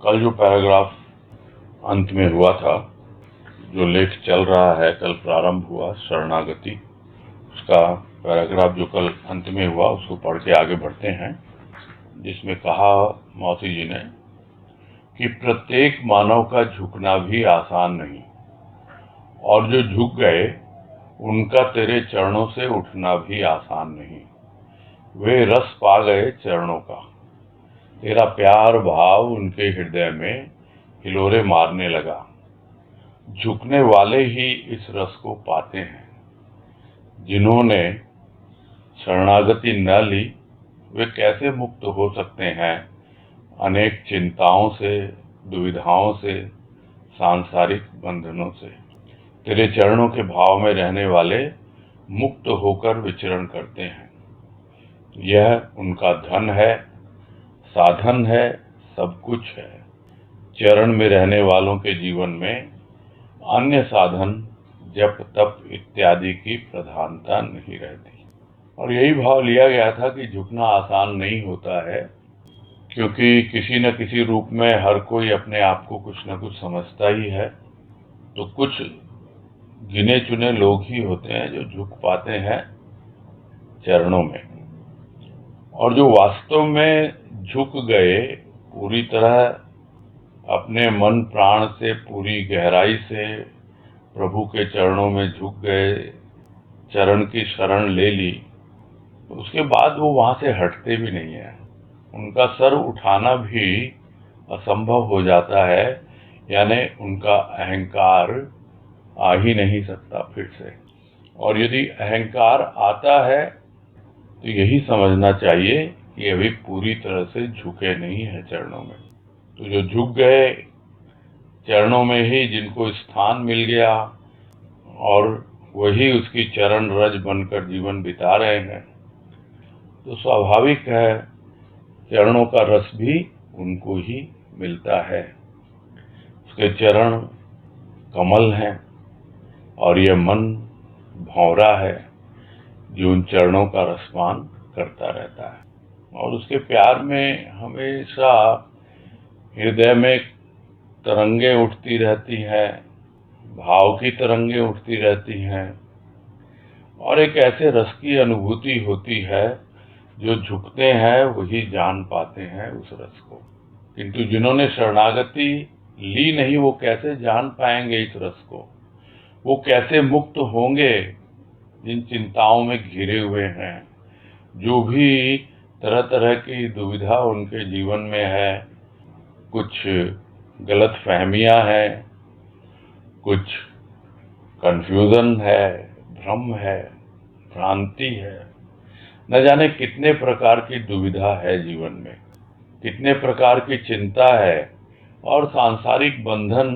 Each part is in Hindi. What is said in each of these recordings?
कल जो पैराग्राफ अंत में हुआ था, जो लेख चल रहा है, कल प्रारंभ हुआ शरणागति, उसका पैराग्राफ जो कल अंत में हुआ उसको पढ़ के आगे बढ़ते हैं। जिसमें कहा मौसी जी ने कि प्रत्येक मानव का झुकना भी आसान नहीं, और जो झुक गए उनका तेरे चरणों से उठना भी आसान नहीं। वे रस पा गए चरणों का, तेरा प्यार भाव उनके हृदय में हिलोरे मारने लगा। झुकने वाले ही इस रस को पाते हैं। जिन्होंने शरणागति न ली वे कैसे मुक्त हो सकते हैं अनेक चिंताओं से, दुविधाओं से, सांसारिक बंधनों से। तेरे चरणों के भाव में रहने वाले मुक्त होकर विचरण करते हैं। यह उनका धन है, साधन है, सब कुछ है। चरण में रहने वालों के जीवन में अन्य साधन, जप तप इत्यादि की प्रधानता नहीं रहती। और यही भाव लिया गया था कि झुकना आसान नहीं होता है, क्योंकि किसी न किसी रूप में हर कोई अपने आप को कुछ न कुछ समझता ही है। तो कुछ गिने चुने लोग ही होते हैं जो झुक पाते हैं चरणों में, और जो वास्तव में झुक गए, पूरी तरह अपने मन प्राण से, पूरी गहराई से प्रभु के चरणों में झुक गए, चरण की शरण ले ली, उसके बाद वो वहां से हटते भी नहीं है। उनका सर उठाना भी असंभव हो जाता है, यानी उनका अहंकार आ ही नहीं सकता फिर से। और यदि अहंकार आता है तो यही समझना चाहिए कि अभी पूरी तरह से झुके नहीं है चरणों में। तो जो झुक गए चरणों में ही, जिनको स्थान मिल गया और वही उसकी चरण रज बनकर जीवन बिता रहे हैं, तो स्वाभाविक है चरणों का रस भी उनको ही मिलता है। उसके चरण कमल हैं और यह मन भंवरा है जो उन चरणों का रसपान करता रहता है। और उसके प्यार में हमेशा हृदय में तरंगे उठती रहती हैं, भाव की तरंगे उठती रहती हैं, और एक ऐसे रस की अनुभूति होती है। जो झुकते हैं वही जान पाते हैं उस रस को, किंतु जिन्होंने शरणागति ली नहीं, वो कैसे जान पाएंगे इस रस को? वो कैसे मुक्त होंगे जिन चिंताओं में घिरे हुए हैं? जो भी तरह तरह की दुविधा उनके जीवन में है, कुछ गलत फहमियां हैं, कुछ कंफ्यूजन है, भ्रम है, भ्रांति है, न जाने कितने प्रकार की दुविधा है जीवन में, कितने प्रकार की चिंता है। और सांसारिक बंधन,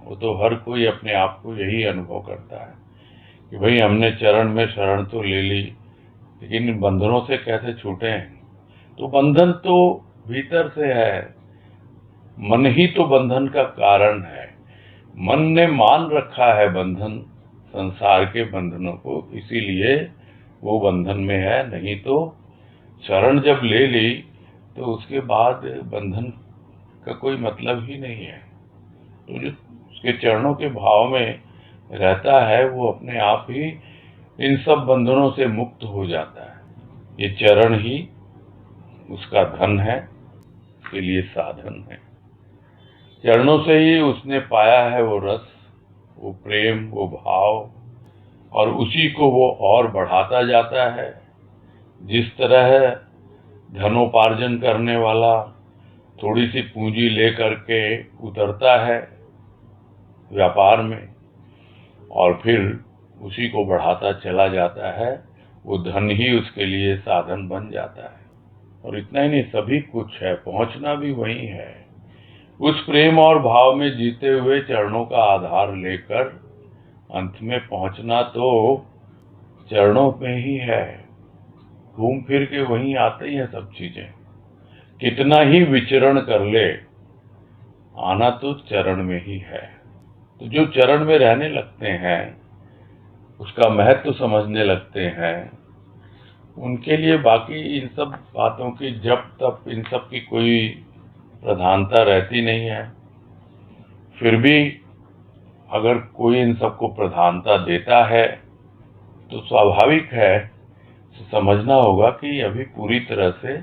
वो तो हर कोई अपने आप को यही अनुभव करता है कि भाई हमने चरण में शरण तो ले ली, लेकिन इन बंधनों से कैसे छूटें? तो बंधन तो भीतर से है, मन ही तो बंधन का कारण है। मन ने मान रखा है बंधन, संसार के बंधनों को, इसीलिए वो बंधन में है। नहीं तो शरण जब ले ली तो उसके बाद बंधन का कोई मतलब ही नहीं है। तो जो उसके चरणों के भाव में रहता है वो अपने आप ही इन सब बंधनों से मुक्त हो जाता है। ये चरण ही उसका धन है, उसके लिए साधन है। चरणों से ही उसने पाया है वो रस, वो प्रेम, वो भाव, और उसी को वो और बढ़ाता जाता है। जिस तरह धनोपार्जन करने वाला थोड़ी सी पूंजी ले करके उतरता है व्यापार में और फिर उसी को बढ़ाता चला जाता है, वो धन ही उसके लिए साधन बन जाता है। और इतना ही नहीं, सभी कुछ है, पहुंचना भी वही है। उस प्रेम और भाव में जीते हुए चरणों का आधार लेकर अंत में पहुंचना तो चरणों में ही है। घूम फिर के वहीं आते ही है सब चीजें। कितना ही विचरण कर ले, आना तो चरण में ही है। तो जो चरण में रहने लगते हैं, उसका महत्व समझने लगते हैं, उनके लिए बाकी इन सब बातों की, जप तप, इन सब की कोई प्रधानता रहती नहीं है। फिर भी अगर कोई इन सबको प्रधानता देता है तो स्वाभाविक है, समझना होगा कि अभी पूरी तरह से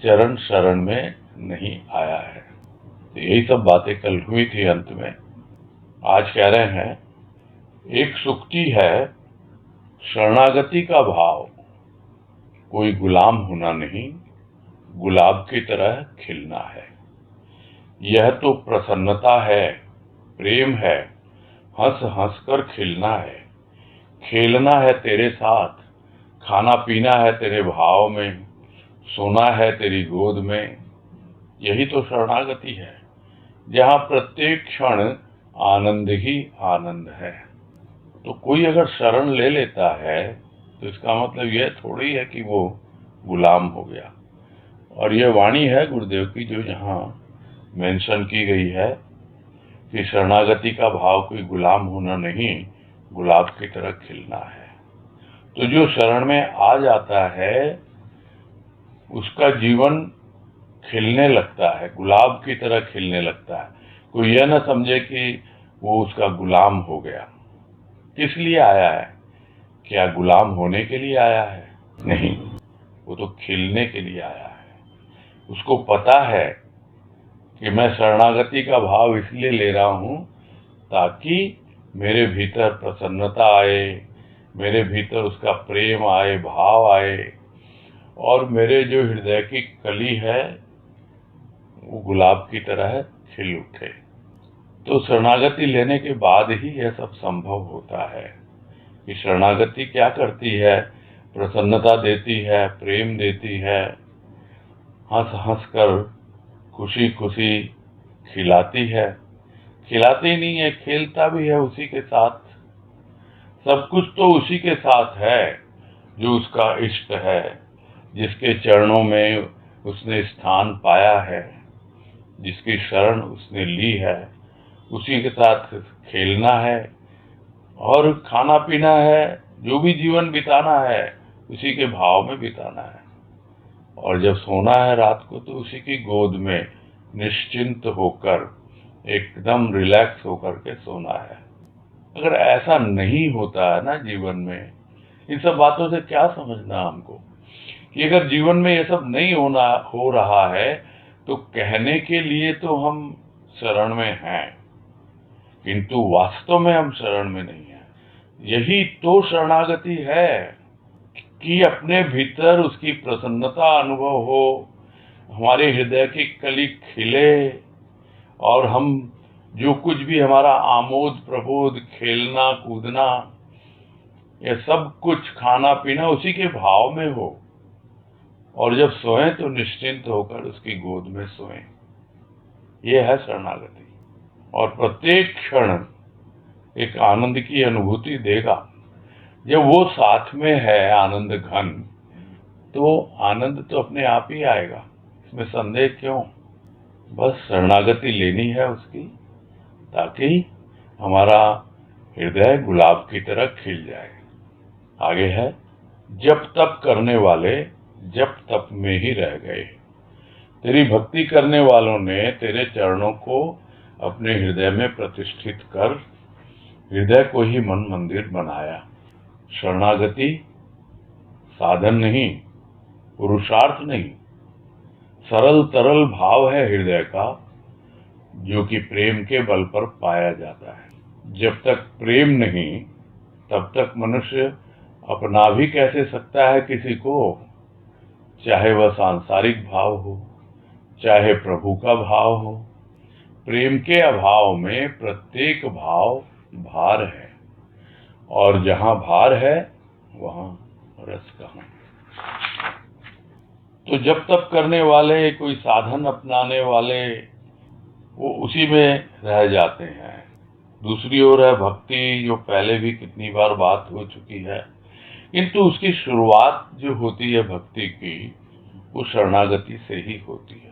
चरण शरण में नहीं आया है। तो यही सब बातें कल हुई थी। अंत में आज कह रहे हैं, एक सुक्ति है शरणागति का भाव, कोई गुलाम होना नहीं, गुलाब की तरह खिलना है। यह तो प्रसन्नता है, प्रेम है, हंस हंस कर खिलना है। खेलना है तेरे साथ, खाना पीना है तेरे भाव में, सोना है तेरी गोद में। यही तो शरणागति है, जहाँ प्रत्येक क्षण आनंद ही आनंद है। तो कोई अगर शरण ले लेता है तो इसका मतलब यह थोड़ी है कि वो गुलाम हो गया। और यह वाणी है गुरुदेव की जो यहाँ मेंशन की गई है कि शरणागति का भाव कोई गुलाम होना नहीं, गुलाब की तरह खिलना है। तो जो शरण में आ जाता है उसका जीवन खिलने लगता है, गुलाब की तरह खिलने लगता है। कोई यह न समझे कि वो उसका गुलाम हो गया। किस लिए आया है? क्या गुलाम होने के लिए आया है? नहीं, वो तो खिलने के लिए आया है। उसको पता है कि मैं शरणागति का भाव इसलिए ले रहा हूं ताकि मेरे भीतर प्रसन्नता आए, मेरे भीतर उसका प्रेम आए, भाव आए, और मेरे जो हृदय की कली है वो गुलाब की तरह खिल उठे। तो शरणागति लेने के बाद ही यह सब संभव होता है। कि शरणागति क्या करती है? प्रसन्नता देती है, प्रेम देती है, हंस हंस कर खुशी खुशी खिलाती है। खिलाती नहीं है, खेलता भी है उसी के साथ। सब कुछ तो उसी के साथ है जो उसका इष्ट है, जिसके चरणों में उसने स्थान पाया है, जिसकी शरण उसने ली है, उसी के साथ खेलना है और खाना पीना है, जो भी जीवन बिताना है उसी के भाव में बिताना है। और जब सोना है रात को तो उसी की गोद में निश्चिंत होकर, एकदम रिलैक्स होकर के सोना है। अगर ऐसा नहीं होता है ना जीवन में, इन सब बातों से क्या समझना हमको कि अगर जीवन में ये सब नहीं हो रहा है तो कहने के लिए तो हम शरण में हैं, किंतु वास्तव में हम शरण में नहीं हैं। यही तो शरणागति है कि अपने भीतर उसकी प्रसन्नता अनुभव हो, हमारे हृदय की कली खिले और हम जो कुछ भी हमारा आमोद प्रमोद, खेलना कूदना, ये सब कुछ खाना पीना उसी के भाव में हो, और जब सोएं तो निश्चिंत होकर उसकी गोद में सोएं। ये है शरणागति। और प्रत्येक क्षण एक आनंद की अनुभूति देगा। जब वो साथ में है आनंद घन, तो आनंद तो अपने आप ही आएगा, इसमें संदेह क्यों? बस शरणागति लेनी है उसकी, ताकि हमारा हृदय गुलाब की तरह खिल जाए। आगे है, जप तप करने वाले जप तप में ही रह गए। तेरी भक्ति करने वालों ने तेरे चरणों को अपने हृदय में प्रतिष्ठित कर हृदय को ही मन मंदिर बनाया। शरणागति साधन नहीं, पुरुषार्थ नहीं, सरल तरल भाव है हृदय का, जो कि प्रेम के बल पर पाया जाता है। जब तक प्रेम नहीं तब तक मनुष्य अपना भी कैसे सकता है किसी को, चाहे वह सांसारिक भाव हो, चाहे प्रभु का भाव हो। प्रेम के अभाव में प्रत्येक भाव भार है, और जहां भार है वहां रस कहां। तो जब तप करने वाले, कोई साधन अपनाने वाले, वो उसी में रह जाते हैं। दूसरी ओर है भक्ति, जो पहले भी कितनी बार बात हो चुकी है, किंतु उसकी शुरुआत जो होती है भक्ति की, वो शरणागति से ही होती है।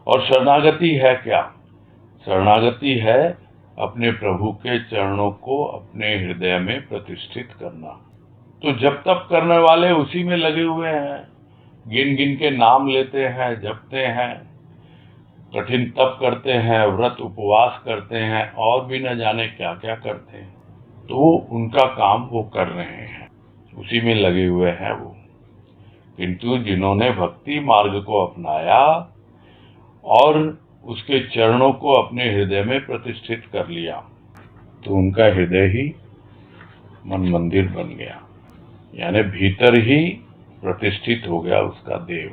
और शरणागति है क्या? शरणागति है अपने प्रभु के चरणों को अपने हृदय में प्रतिष्ठित करना। तो जब तप करने वाले उसी में लगे हुए हैं, गिन गिन के नाम लेते हैं, जपते हैं, कठिन तप करते हैं, व्रत उपवास करते हैं और भी न जाने क्या क्या करते हैं, तो उनका काम वो कर रहे हैं, उसी में लगे हुए हैं वो। किंतु जिन्होंने भक्ति मार्ग को अपनाया और उसके चरणों को अपने हृदय में प्रतिष्ठित कर लिया, तो उनका हृदय ही मन मंदिर बन गया, यानी भीतर ही प्रतिष्ठित हो गया उसका देव।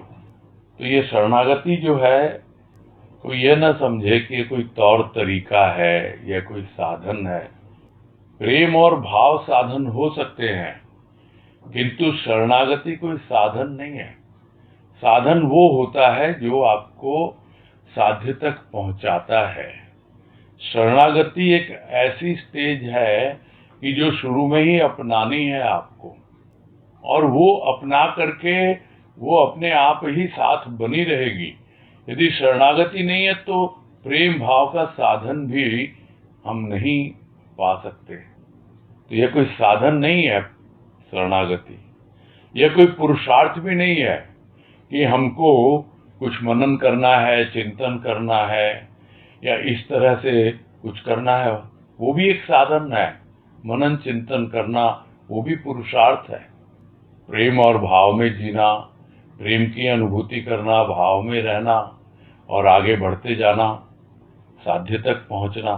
तो ये शरणागति जो है, कोई ये न समझे कि ये कोई तौर तरीका है या कोई साधन है। प्रेम और भाव साधन हो सकते हैं, किंतु शरणागति कोई साधन नहीं है। साधन वो होता है जो आपको साध्य तक पहुंचाता है। शरणागति एक ऐसी स्टेज है कि जो शुरू में ही अपनानी है आपको, और वो अपना करके वो अपने आप ही साथ बनी रहेगी। यदि शरणागति नहीं है तो प्रेम भाव का साधन भी हम नहीं पा सकते। तो यह कोई साधन नहीं है शरणागति, यह कोई पुरुषार्थ भी नहीं है कि हमको कुछ मनन करना है, चिंतन करना है या इस तरह से कुछ करना है। वो भी एक साधन है, मनन चिंतन करना वो भी पुरुषार्थ है। प्रेम और भाव में जीना, प्रेम की अनुभूति करना, भाव में रहना और आगे बढ़ते जाना, साध्य तक पहुंचना।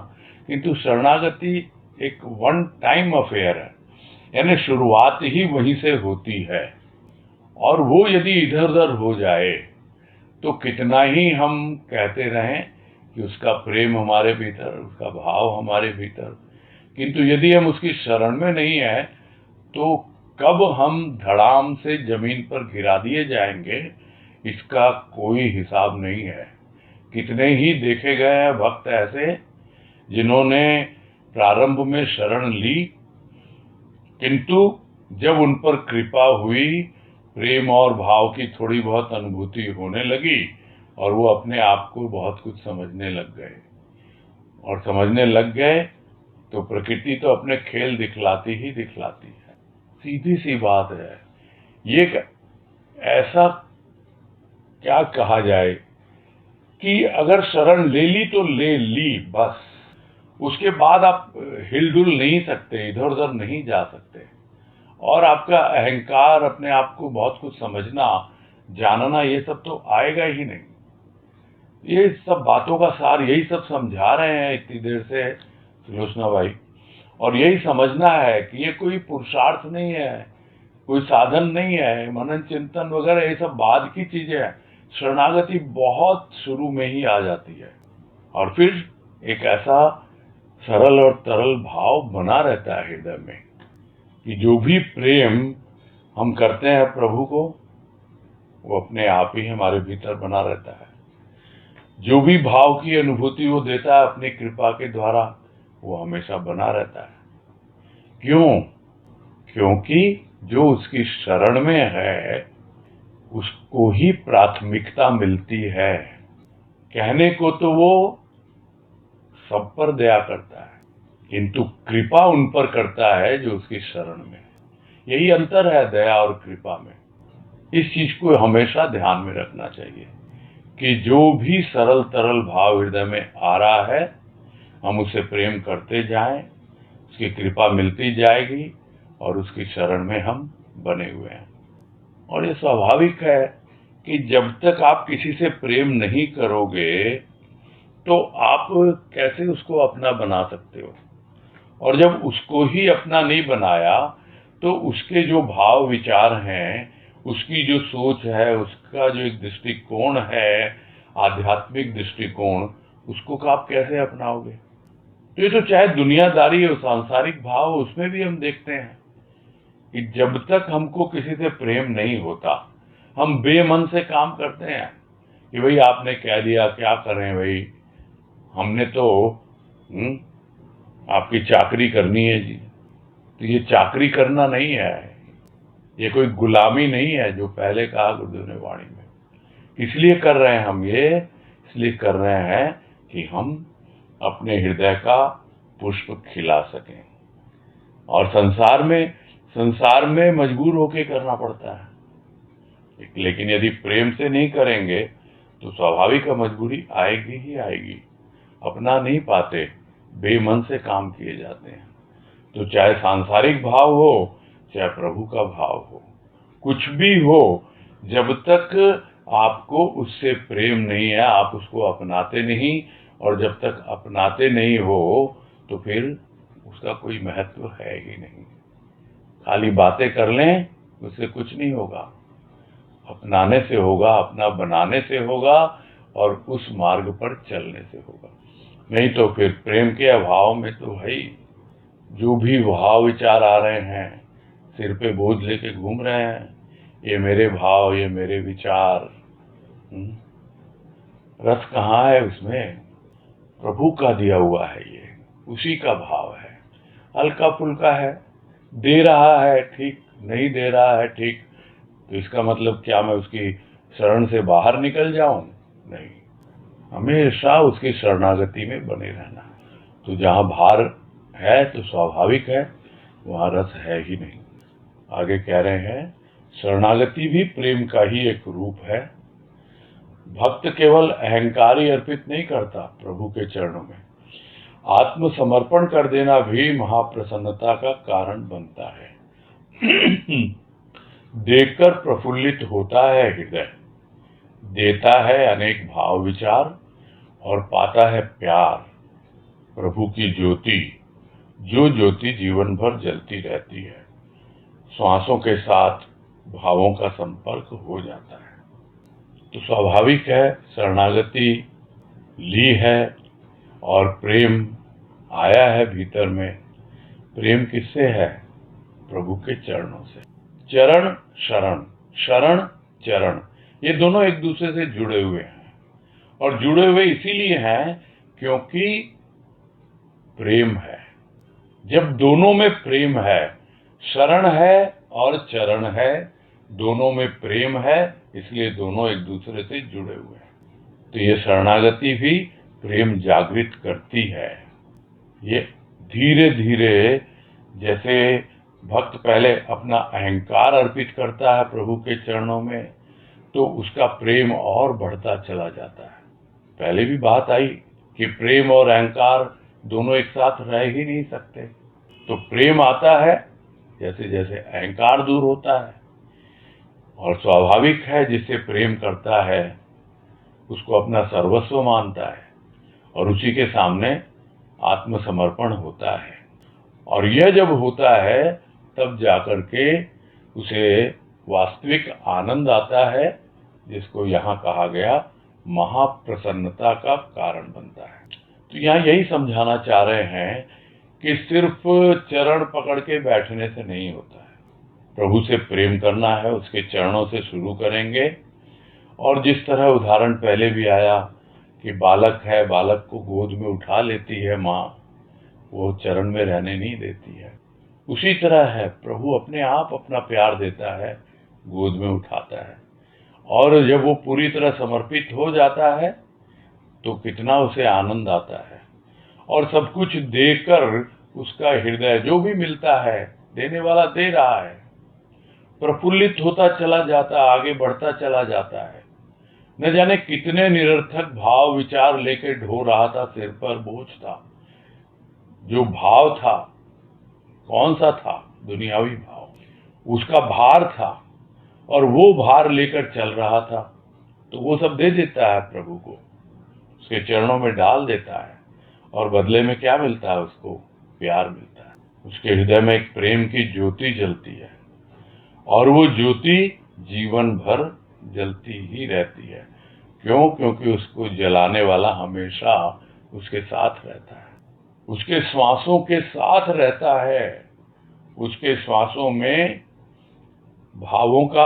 किंतु शरणागति एक वन टाइम अफेयर है, यानी शुरुआत ही वहीं से होती है, और वो यदि इधर उधर हो जाए तो कितना ही हम कहते रहें कि उसका प्रेम हमारे भीतर, उसका भाव हमारे भीतर, किंतु यदि हम उसकी शरण में नहीं है तो कब हम धड़ाम से जमीन पर गिरा दिए जाएंगे, इसका कोई हिसाब नहीं है। कितने ही देखे गए हैं भक्त ऐसे जिन्होंने प्रारंभ में शरण ली, किंतु जब उन पर कृपा हुई, प्रेम और भाव की थोड़ी बहुत अनुभूति होने लगी और वो अपने आप को बहुत कुछ समझने लग गए, और समझने लग गए तो प्रकृति तो अपने खेल दिखलाती ही दिखलाती है। सीधी सी बात है। ये ऐसा क्या कहा जाए कि अगर शरण ले ली तो ले ली बस, उसके बाद आप हिलडुल नहीं सकते, इधर उधर नहीं जा सकते, और आपका अहंकार, अपने आप को बहुत कुछ समझना जानना, ये सब तो आएगा ही नहीं। ये सब बातों का सार यही सब समझा रहे हैं इतनी देर से सुलोचना भाई, और यही समझना है कि ये कोई पुरुषार्थ नहीं है, कोई साधन नहीं है। मनन चिंतन वगैरह ये सब बाद की चीजें हैं, शरणागति बहुत शुरू में ही आ जाती है, और फिर एक ऐसा सरल और तरल भाव बना रहता है हृदय में कि जो भी प्रेम हम करते हैं प्रभु को, वो अपने आप ही हमारे भीतर बना रहता है। जो भी भाव की अनुभूति वो देता है अपनी कृपा के द्वारा, वो हमेशा बना रहता है। क्यों? क्योंकि जो उसकी शरण में है उसको ही प्राथमिकता मिलती है। कहने को तो वो सब पर दया करता है, किंतु कृपा उन पर करता है जो उसकी शरण में। यही अंतर है दया और कृपा में। इस चीज को हमेशा ध्यान में रखना चाहिए कि जो भी सरल तरल भाव हृदय में आ रहा है, हम उसे प्रेम करते जाएं, उसकी कृपा मिलती जाएगी और उसकी शरण में हम बने हुए हैं। और ये स्वाभाविक है कि जब तक आप किसी से प्रेम नहीं करोगे तो आप कैसे उसको अपना बना सकते हो, और जब उसको ही अपना नहीं बनाया तो उसके जो भाव विचार हैं, उसकी जो सोच है, उसका जो एक दृष्टिकोण है, आध्यात्मिक दृष्टिकोण, उसको आप कैसे अपनाओगे? तो ये तो चाहे दुनियादारी हो, सांसारिक भाव, उसमें भी हम देखते हैं कि जब तक हमको किसी से प्रेम नहीं होता, हम बेमन से काम करते हैं कि भाई आपने कह दिया, क्या करें भाई, हमने तो आपकी चाकरी करनी है जी। तो ये चाकरी करना नहीं है, ये कोई गुलामी नहीं है, जो पहले कहा गुरुदेव ने वाणी में। इसलिए कर रहे हैं हम ये, इसलिए कर रहे हैं कि हम अपने हृदय का पुष्प खिला सकें, और संसार में मजबूर होके करना पड़ता है। लेकिन यदि प्रेम से नहीं करेंगे तो स्वाभाविक है मजबूरी आएगी ही आएगी। अपना नहीं पाते, बेमन से काम किए जाते हैं। तो चाहे सांसारिक भाव हो, चाहे प्रभु का भाव हो, कुछ भी हो, जब तक आपको उससे प्रेम नहीं है, आप उसको अपनाते नहीं, और जब तक अपनाते नहीं हो तो फिर उसका कोई महत्व है ही नहीं। खाली बातें कर लें उससे कुछ नहीं होगा, अपनाने से होगा, अपना बनाने से होगा, और उस मार्ग पर चलने से होगा। नहीं तो फिर प्रेम के अभाव में तो भाई जो भी भाव विचार आ रहे हैं, सिर पे बोझ लेके घूम रहे हैं, ये मेरे भाव, ये मेरे विचार, रस कहाँ है उसमें? प्रभु का दिया हुआ है, ये उसी का भाव है, हल्का फुल्का है, दे रहा है ठीक, नहीं दे रहा है ठीक, तो इसका मतलब क्या मैं उसकी शरण से बाहर निकल जाऊं? नहीं, हमेशा उसकी शरणागति में बने रहना। तो जहां भार है तो स्वाभाविक है वहां रस है ही नहीं। आगे कह रहे हैं, शरणागति भी प्रेम का ही एक रूप है। भक्त केवल अहंकार ही अर्पित नहीं करता प्रभु के चरणों में, आत्मसमर्पण कर देना भी महाप्रसन्नता का कारण बनता है। देखकर प्रफुल्लित होता है हृदय, देता है अनेक भाव विचार, और पाता है प्यार, प्रभु की ज्योति, जो ज्योति जीवन भर जलती रहती है। श्वासों के साथ भावों का संपर्क हो जाता है। तो स्वाभाविक है, शरणागति ली है और प्रेम आया है भीतर में। प्रेम किससे है? प्रभु के चरणों से। चरण शरण, शरण चरण, ये दोनों एक दूसरे से जुड़े हुए हैं, और जुड़े हुए इसीलिए हैं क्योंकि प्रेम है। जब दोनों में प्रेम है, शरण है और चरण है, दोनों में प्रेम है, इसलिए दोनों एक दूसरे से जुड़े हुए हैं। तो ये शरणागति भी प्रेम जागृत करती है। ये धीरे धीरे, जैसे भक्त पहले अपना अहंकार अर्पित करता है प्रभु के चरणों में, तो उसका प्रेम और बढ़ता चला जाता है। पहले भी बात आई कि प्रेम और अहंकार दोनों एक साथ रह ही नहीं सकते। तो प्रेम आता है जैसे जैसे अहंकार दूर होता है, और स्वाभाविक है जिससे प्रेम करता है उसको अपना सर्वस्व मानता है, और उसी के सामने आत्मसमर्पण होता है। और यह जब होता है तब जाकर के उसे वास्तविक आनंद आता है, जिसको यहाँ कहा गया महाप्रसन्नता का कारण बनता है। तो यहाँ यही समझाना चाह रहे हैं कि सिर्फ चरण पकड़ के बैठने से नहीं होता है। प्रभु से प्रेम करना है, उसके चरणों से शुरू करेंगे। और जिस तरह उदाहरण पहले भी आया कि बालक है, बालक को गोद में उठा लेती है माँ, वो चरण में रहने नहीं देती है, उसी तरह है प्रभु अपने आप अपना प्यार देता है, गोद में उठाता है। और जब वो पूरी तरह समर्पित हो जाता है तो कितना उसे आनंद आता है, और सब कुछ देकर उसका हृदय जो भी मिलता है, देने वाला दे रहा है, प्रफुल्लित होता चला जाता, आगे बढ़ता चला जाता है। न जाने कितने निरर्थक भाव विचार लेके ढो रहा था, सिर पर बोझ था। जो भाव था कौन सा था? दुनियावी भाव, उसका भार था, और वो भार लेकर चल रहा था। तो वो सब दे देता है प्रभु को, उसके चरणों में डाल देता है, और बदले में क्या मिलता है? उसको प्यार मिलता है। उसके हृदय में एक प्रेम की ज्योति जलती है, और वो ज्योति जीवन भर जलती ही रहती है। क्यों? क्योंकि उसको जलाने वाला हमेशा उसके साथ रहता है, उसके श्वासों के साथ रहता है। उसके श्वासों में भावों का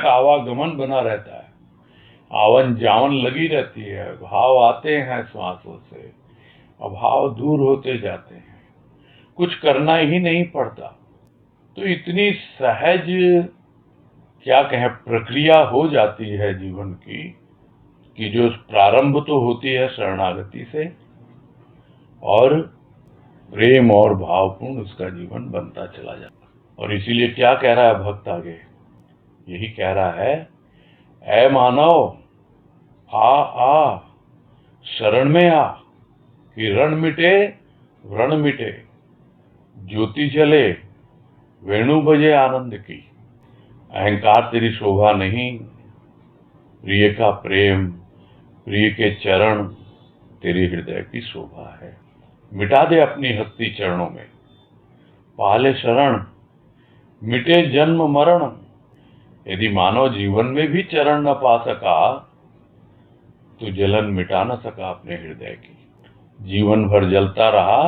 आवागमन बना रहता है, आवन जावन लगी रहती है। भाव आते हैं श्वासों से, और भाव दूर होते जाते हैं, कुछ करना ही नहीं पड़ता। तो इतनी सहज क्या कहें प्रक्रिया हो जाती है जीवन की, कि जो प्रारंभ तो होती है शरणागति से, और प्रेम और भावपूर्ण उसका जीवन बनता चला जाता है। और इसीलिए क्या कह रहा है भक्त आगे? यही कह रहा है, ऐ मानव, आ शरण में आ, कि रण मिटे व्रण मिटे, ज्योति जले वेणु बजे आनंद की। अहंकार तेरी शोभा नहीं, प्रिय का प्रेम, प्रिय के चरण तेरे हृदय की शोभा है। मिटा दे अपनी हस्ती चरणों में, पाले शरण, मिटे जन्म मरण। यदि मानव जीवन में भी चरण न पा सका, तो जलन मिटा न सका अपने हृदय की। जीवन भर जलता रहा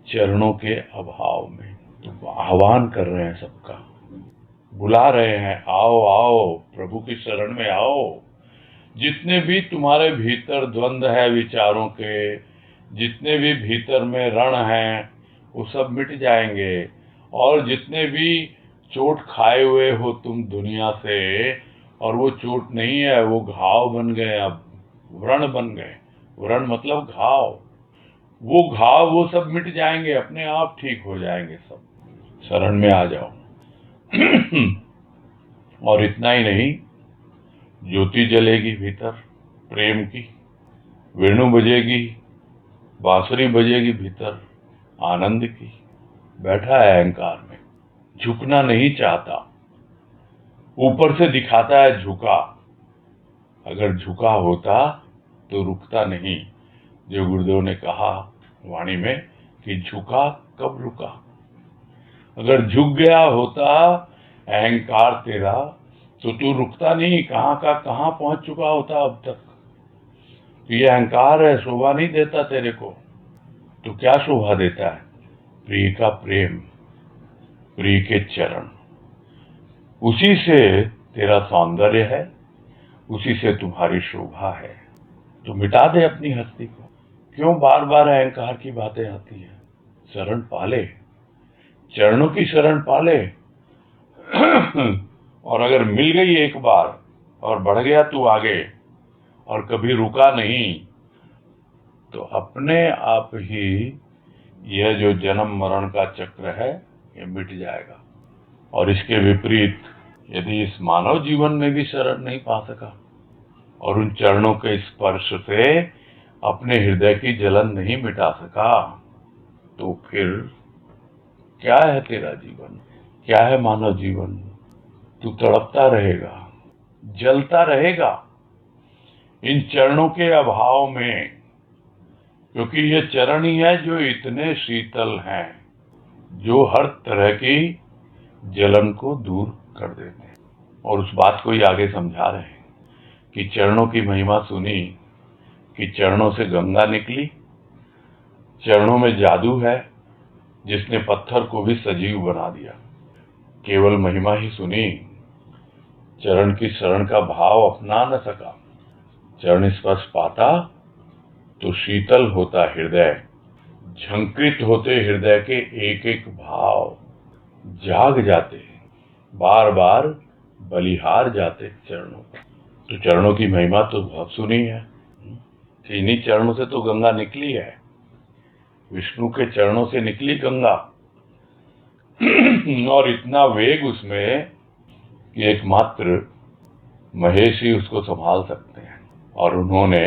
चरणों के अभाव में। तो आह्वान कर रहे हैं सबका, बुला रहे हैं, आओ आओ प्रभु की शरण में आओ। जितने भी तुम्हारे भीतर द्वंद्व है विचारों के, जितने भी भीतर में रण हैं, वो सब मिट जाएंगे। और जितने भी चोट खाए हुए हो तुम दुनिया से, और वो चोट नहीं है, वो घाव बन गए, अब व्रण बन गए। व्रण मतलब घाव। वो घाव वो सब मिट जाएंगे, अपने आप ठीक हो जाएंगे सब। शरण में आ जाओ। और इतना ही नहीं, ज्योति जलेगी भीतर प्रेम की, वेणु बजेगी, बांसुरी बजेगी भीतर आनंद की। बैठा है अहंकार में, झुकना नहीं चाहता, ऊपर से दिखाता है झुका। अगर झुका होता तो रुकता नहीं। जो गुरुदेव ने कहा वाणी में कि झुका कब रुका। अगर झुक गया होता अहंकार तेरा, तो तू रुकता नहीं, कहां का कहां पहुंच चुका होता अब तक। तो ये अहंकार है, शोभा नहीं देता तेरे को। तो क्या शोभा देता है? प्रिय का प्रेम, प्रिय के चरण। उसी से तेरा सौंदर्य है, उसी से तुम्हारी शोभा है। तो मिटा दे अपनी हस्ती को। क्यों बार बार अहंकार की बातें आती है? शरण पाले, चरणों की शरण पाले। और अगर मिल गई एक बार और बढ़ गया तू आगे और कभी रुका नहीं, तो अपने आप ही यह जो जन्म मरण का चक्र है ये मिट जाएगा। और इसके विपरीत यदि इस मानव जीवन में भी शरण नहीं पा सका और उन चरणों के स्पर्श से अपने हृदय की जलन नहीं मिटा सका, तो फिर क्या है तेरा जीवन? क्या है मानव जीवन? तू तड़पता रहेगा, जलता रहेगा इन चरणों के अभाव में, क्योंकि ये चरण ही है जो इतने शीतल हैं, जो हर तरह की जलन को दूर कर देते हैं। और उस बात को ही आगे समझा रहे हैं कि चरणों की महिमा सुनी कि चरणों से गंगा निकली। चरणों में जादू है जिसने पत्थर को भी सजीव बना दिया। केवल महिमा ही सुनी, चरण की शरण का भाव अपना न सका। चरण स्पर्श पाता तो शीतल होता हृदय, झंकृत होते हृदय के एक एक भाव, जाग जाते, बार बार बलिहार जाते चरणों पर। तो चरणों की महिमा तो बहुत सुनी है। इन्हीं चरणों से तो गंगा निकली है, विष्णु के चरणों से निकली गंगा। और इतना वेग उसमें कि एकमात्र महेश ही उसको संभाल सकते हैं। और उन्होंने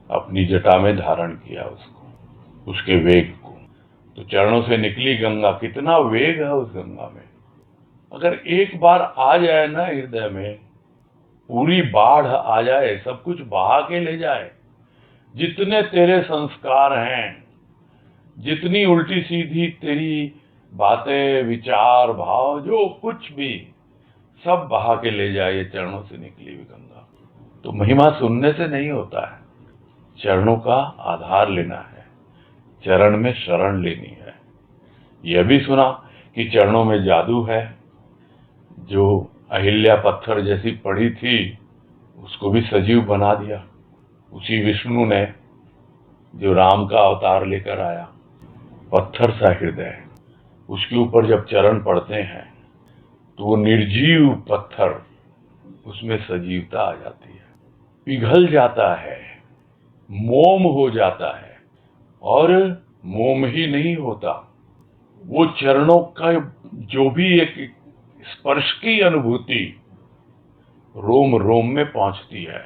अपनी जटा में धारण किया उसको, उसके वेग को। तो चरणों से निकली गंगा, कितना वेग है उस गंगा में। अगर एक बार आ जाए ना हृदय में, पूरी बाढ़ आ जाए, सब कुछ बहा के ले जाए। जितने तेरे संस्कार हैं, जितनी उल्टी सीधी तेरी बातें, विचार, भाव, जो कुछ भी, सब बहा के ले जाए ये चरणों से निकली हुई गंगा। तो महिमा सुनने से नहीं होता है, चरणों का आधार लेना है, चरण में शरण लेनी है। यह भी सुना कि चरणों में जादू है। जो अहिल्या पत्थर जैसी पड़ी थी उसको भी सजीव बना दिया उसी विष्णु ने, जो राम का अवतार लेकर आया। पत्थर सा हृदय, उसके ऊपर जब चरण पड़ते हैं तो वो निर्जीव पत्थर, उसमें सजीवता आ जाती है, पिघल जाता है, मोम हो जाता है। और मोम ही नहीं होता, वो चरणों का जो भी एक स्पर्श की अनुभूति रोम रोम में पहुंचती है।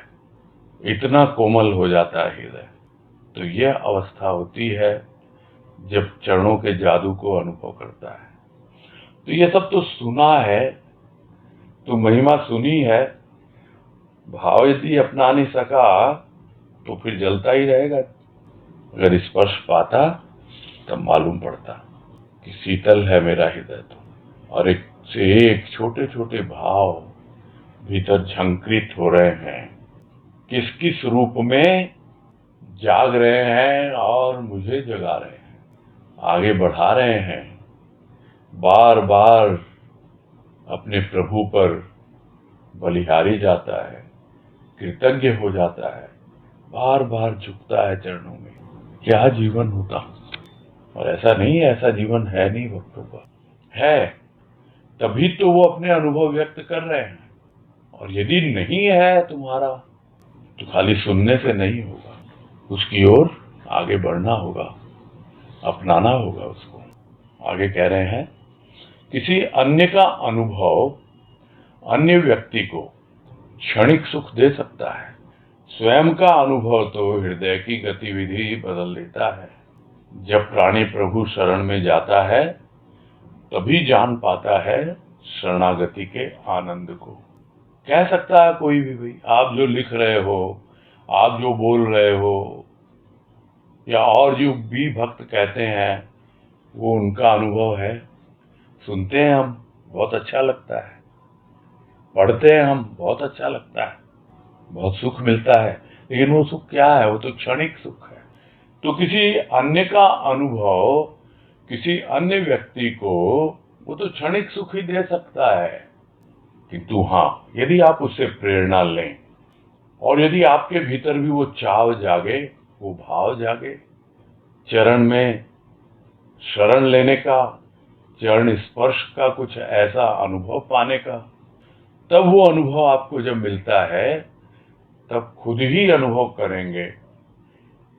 इतना कोमल हो जाता है हृदय। तो यह अवस्था होती है जब चरणों के जादू को अनुभव करता है। तो ये सब तो सुना है, तो महिमा सुनी है, भाव यदि अपना नहीं सका तो फिर जलता ही रहेगा। अगर स्पर्श पाता तब मालूम पड़ता कि शीतल है मेरा हृदय। तो और एक से एक छोटे छोटे भाव भीतर झंकृत हो रहे हैं, किस किस रूप में जाग रहे हैं और मुझे जगा रहे हैं, आगे बढ़ा रहे हैं। बार बार अपने प्रभु पर बलिहारी जाता है, कृतज्ञ हो जाता है, बार बार झुकता है चरणों में। क्या जीवन होता। और ऐसा नहीं है, ऐसा जीवन है नहीं भक्तों का, है तभी तो वो अपने अनुभव व्यक्त कर रहे हैं। और यदि नहीं है तुम्हारा तो खाली सुनने से नहीं होगा, उसकी ओर आगे बढ़ना होगा, अपनाना होगा उसको। आगे कह रहे हैं, किसी अन्य का अनुभव अन्य व्यक्ति को क्षणिक सुख दे सकता है, स्वयं का अनुभव तो हृदय की गतिविधि बदल देता है। जब प्राणी प्रभु शरण में जाता है तभी जान पाता है शरणागति के आनंद को। कह सकता है कोई भी, भाई आप जो लिख रहे हो, आप जो बोल रहे हो, या और जो भी भक्त कहते हैं वो उनका अनुभव है, सुनते हैं हम बहुत अच्छा लगता है, पढ़ते हैं हम बहुत अच्छा लगता है, बहुत सुख मिलता है। लेकिन वो सुख क्या है? वो तो क्षणिक सुख है। तो किसी अन्य का अनुभव किसी अन्य व्यक्ति को वो तो क्षणिक सुख ही दे सकता है, किंतु हाँ, यदि आप उससे प्रेरणा लें और यदि आपके भीतर भी वो चाव जागे, वो भाव जागे, चरण में शरण लेने का, चरण स्पर्श का, कुछ ऐसा अनुभव पाने का, तब वो अनुभव आपको जब मिलता है तब खुद ही अनुभव करेंगे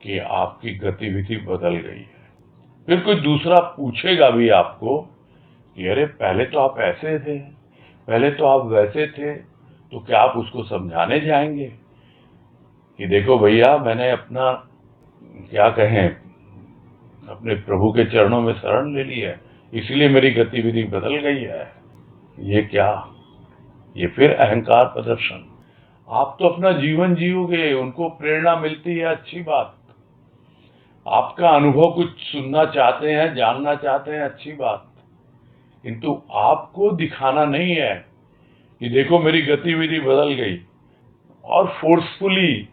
कि आपकी गतिविधि बदल गई है। फिर कोई दूसरा पूछेगा भी आपको कि अरे पहले तो आप ऐसे थे, पहले तो आप वैसे थे, तो क्या आप उसको समझाने जाएंगे कि देखो भैया, मैंने अपना क्या कहें, अपने प्रभु के चरणों में शरण ले ली है, इसलिए मेरी गतिविधि बदल गई है? ये क्या, ये फिर अहंकार प्रदर्शन। आप तो अपना जीवन जियोगे, उनको प्रेरणा मिलती है, अच्छी बात। आपका अनुभव कुछ सुनना चाहते हैं, जानना चाहते हैं, अच्छी बात। किंतु आपको दिखाना नहीं है कि देखो मेरी गतिविधि बदल गई। और फोर्सफुली,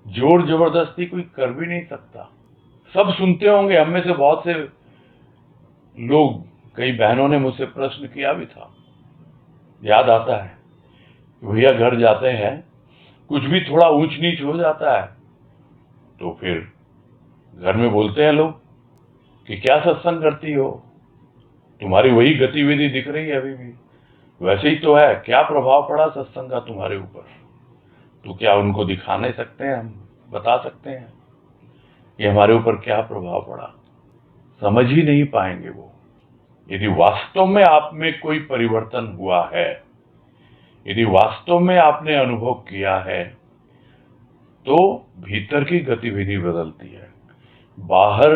जोर जबरदस्ती कोई कर भी नहीं सकता। सब सुनते होंगे, हम में से बहुत से लोग, कई बहनों ने मुझसे प्रश्न किया भी था, याद आता है कि भैया घर जाते हैं, कुछ भी थोड़ा ऊंच नीच हो जाता है तो फिर घर में बोलते हैं लोग कि क्या सत्संग करती हो, तुम्हारी वही गतिविधि दिख रही है अभी भी, वैसे ही तो है, क्या प्रभाव पड़ा सत्संग का तुम्हारे ऊपर? तो क्या उनको दिखा नहीं सकते हैं, हम बता सकते हैं कि हमारे ऊपर क्या प्रभाव पड़ा? समझ ही नहीं पाएंगे वो। यदि वास्तव में आप में कोई परिवर्तन हुआ है, यदि वास्तव में आपने अनुभव किया है, तो भीतर की गतिविधि बदलती है। बाहर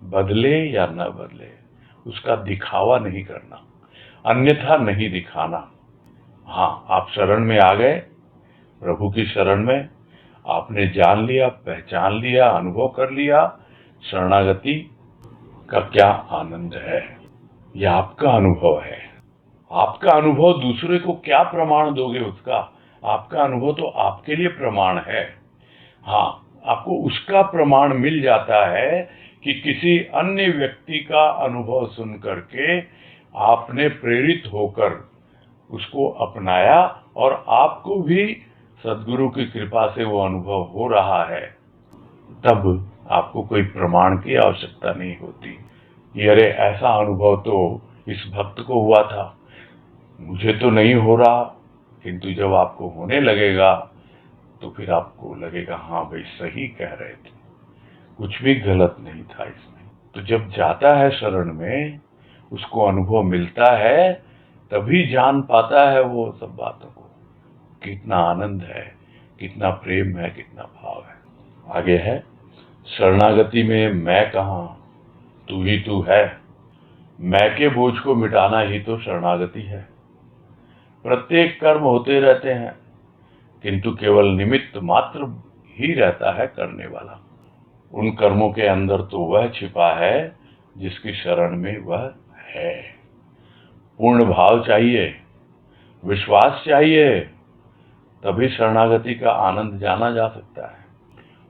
बदले या न बदले, उसका दिखावा नहीं करना, अन्यथा नहीं दिखाना। हाँ, आप शरण में आ गए, प्रभु की शरण में, आपने जान लिया, पहचान लिया, अनुभव कर लिया, शरणागति का क्या आनंद है, यह आपका अनुभव है। आपका अनुभव दूसरे को क्या प्रमाण दोगे उसका? आपका अनुभव तो आपके लिए प्रमाण है। हाँ, आपको उसका प्रमाण मिल जाता है कि किसी अन्य व्यक्ति का अनुभव सुन करके आपने प्रेरित होकर उसको अपनाया और आपको भी सद्गुरु की कृपा से वो अनुभव हो रहा है। तब आपको कोई प्रमाण की आवश्यकता नहीं होती। ये अरे ऐसा अनुभव तो इस भक्त को हुआ था, मुझे तो नहीं हो रहा। किंतु जब आपको होने लगेगा तो फिर आपको लगेगा हाँ भाई, सही कह रहे थे, कुछ भी गलत नहीं था इसमें। तो जब जाता है शरण में, उसको अनुभव मिलता है, तभी जान पाता है वो सब बातों को, कितना आनंद है, कितना प्रेम है, कितना भाव है। आगे है, शरणागति में मैं कहाँ, तू ही तू है। मैं के बोझ को मिटाना ही तो शरणागति है। प्रत्येक कर्म होते रहते हैं, किंतु केवल निमित्त मात्र ही रहता है करने वाला। उन कर्मों के अंदर तो वह छिपा है जिसकी शरण में वह है। पूर्ण भाव चाहिए, विश्वास चाहिए, तभी शरणागति का आनंद जाना जा सकता है।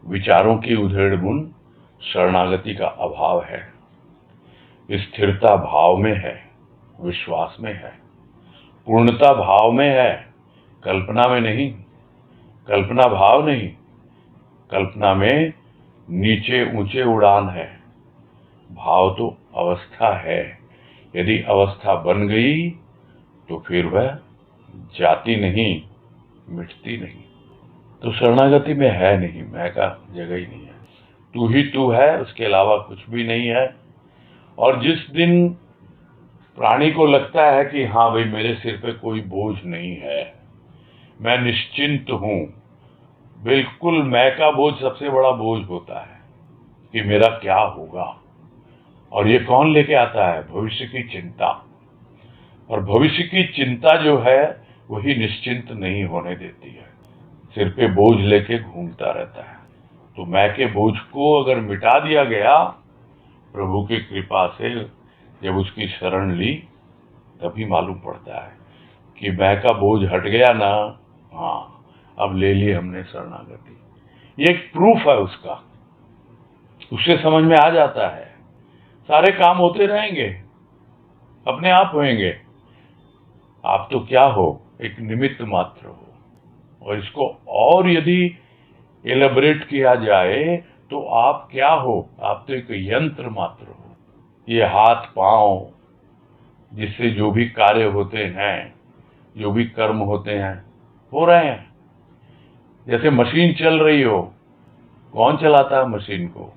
विचारों की उधेड़-बुन शरणागति का अभाव है। स्थिरता भाव में है, विश्वास में है। पूर्णता भाव में है, कल्पना में नहीं। कल्पना भाव नहीं, कल्पना में नीचे ऊंचे उड़ान है। भाव तो अवस्था है। यदि अवस्था बन गई तो फिर वह जाती नहीं, मिटती नहीं। तो शरणागति में है नहीं, मैं का जगह ही नहीं है। तू ही तू है, उसके अलावा कुछ भी नहीं है। और जिस दिन प्राणी को लगता है कि हाँ भाई, मेरे सिर पे कोई बोझ नहीं है, मैं निश्चिंत हूं, बिल्कुल मैं का बोझ सबसे बड़ा बोझ होता है कि मेरा क्या होगा। और ये कौन लेके आता है? भविष्य की चिंता। और भविष्य की चिंता जो है वही निश्चिंत नहीं होने देती है, सिर पे बोझ लेके घूमता रहता है। तो मैं के बोझ को अगर मिटा दिया गया प्रभु की कृपा से, जब उसकी शरण ली, तभी मालूम पड़ता है कि मैं का बोझ हट गया ना। हाँ, अब ले ली हमने शरणागति। ये एक प्रूफ है उसका, उससे समझ में आ जाता है। सारे काम होते रहेंगे, अपने आप होंगे। आप तो क्या हो? एक निमित्त मात्र हो। और इसको और यदि एलेबरेट किया जाए तो आप क्या हो? आप तो एक यंत्र मात्र हो। ये हाथ पांव जिससे जो भी कार्य होते हैं, जो भी कर्म होते हैं, हो रहे हैं। जैसे मशीन चल रही हो, कौन चलाता है मशीन को?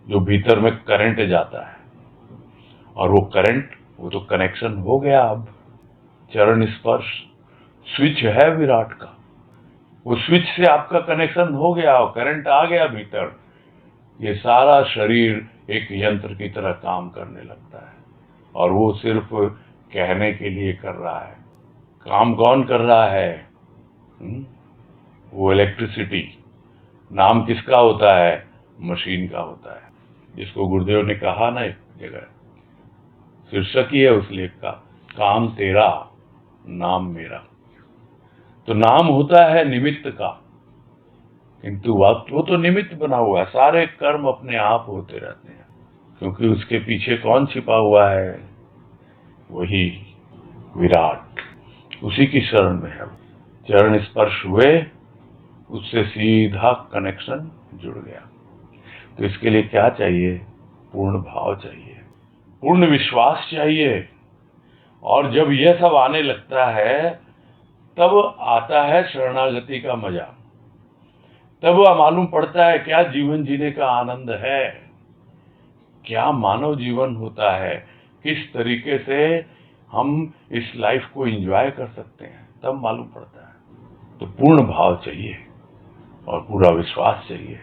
जो भीतर में करंट जाता है। और वो करंट, वो तो कनेक्शन हो गया। अब चरण स्पर्श स्विच है विराट का, वो स्विच से आपका कनेक्शन हो गया और करंट आ गया भीतर। ये सारा शरीर एक यंत्र की तरह काम करने लगता है। और वो सिर्फ कहने के लिए कर रहा है। काम कौन कर रहा है? वो इलेक्ट्रिसिटी। नाम किसका होता है? मशीन का होता है। जिसको गुरुदेव ने कहा ना एक जगह, शीर्षक ही है उस लेख का, काम तेरा नाम मेरा। तो नाम होता है निमित्त का, किंतु वो तो निमित्त बना हुआ है। सारे कर्म अपने आप होते रहते हैं, क्योंकि उसके पीछे कौन छिपा हुआ है? वही विराट, उसी की शरण में है। चरण स्पर्श हुए, उससे सीधा कनेक्शन जुड़ गया। तो इसके लिए क्या चाहिए? पूर्ण भाव चाहिए, पूर्ण विश्वास चाहिए। और जब यह सब आने लगता है, तब आता है शरणागति का मजा। तब वह मालूम पड़ता है क्या जीवन जीने का आनंद है, क्या मानव जीवन होता है, किस तरीके से हम इस लाइफ को एंजॉय कर सकते हैं, तब मालूम पड़ता है। तो पूर्ण भाव चाहिए और पूरा विश्वास चाहिए।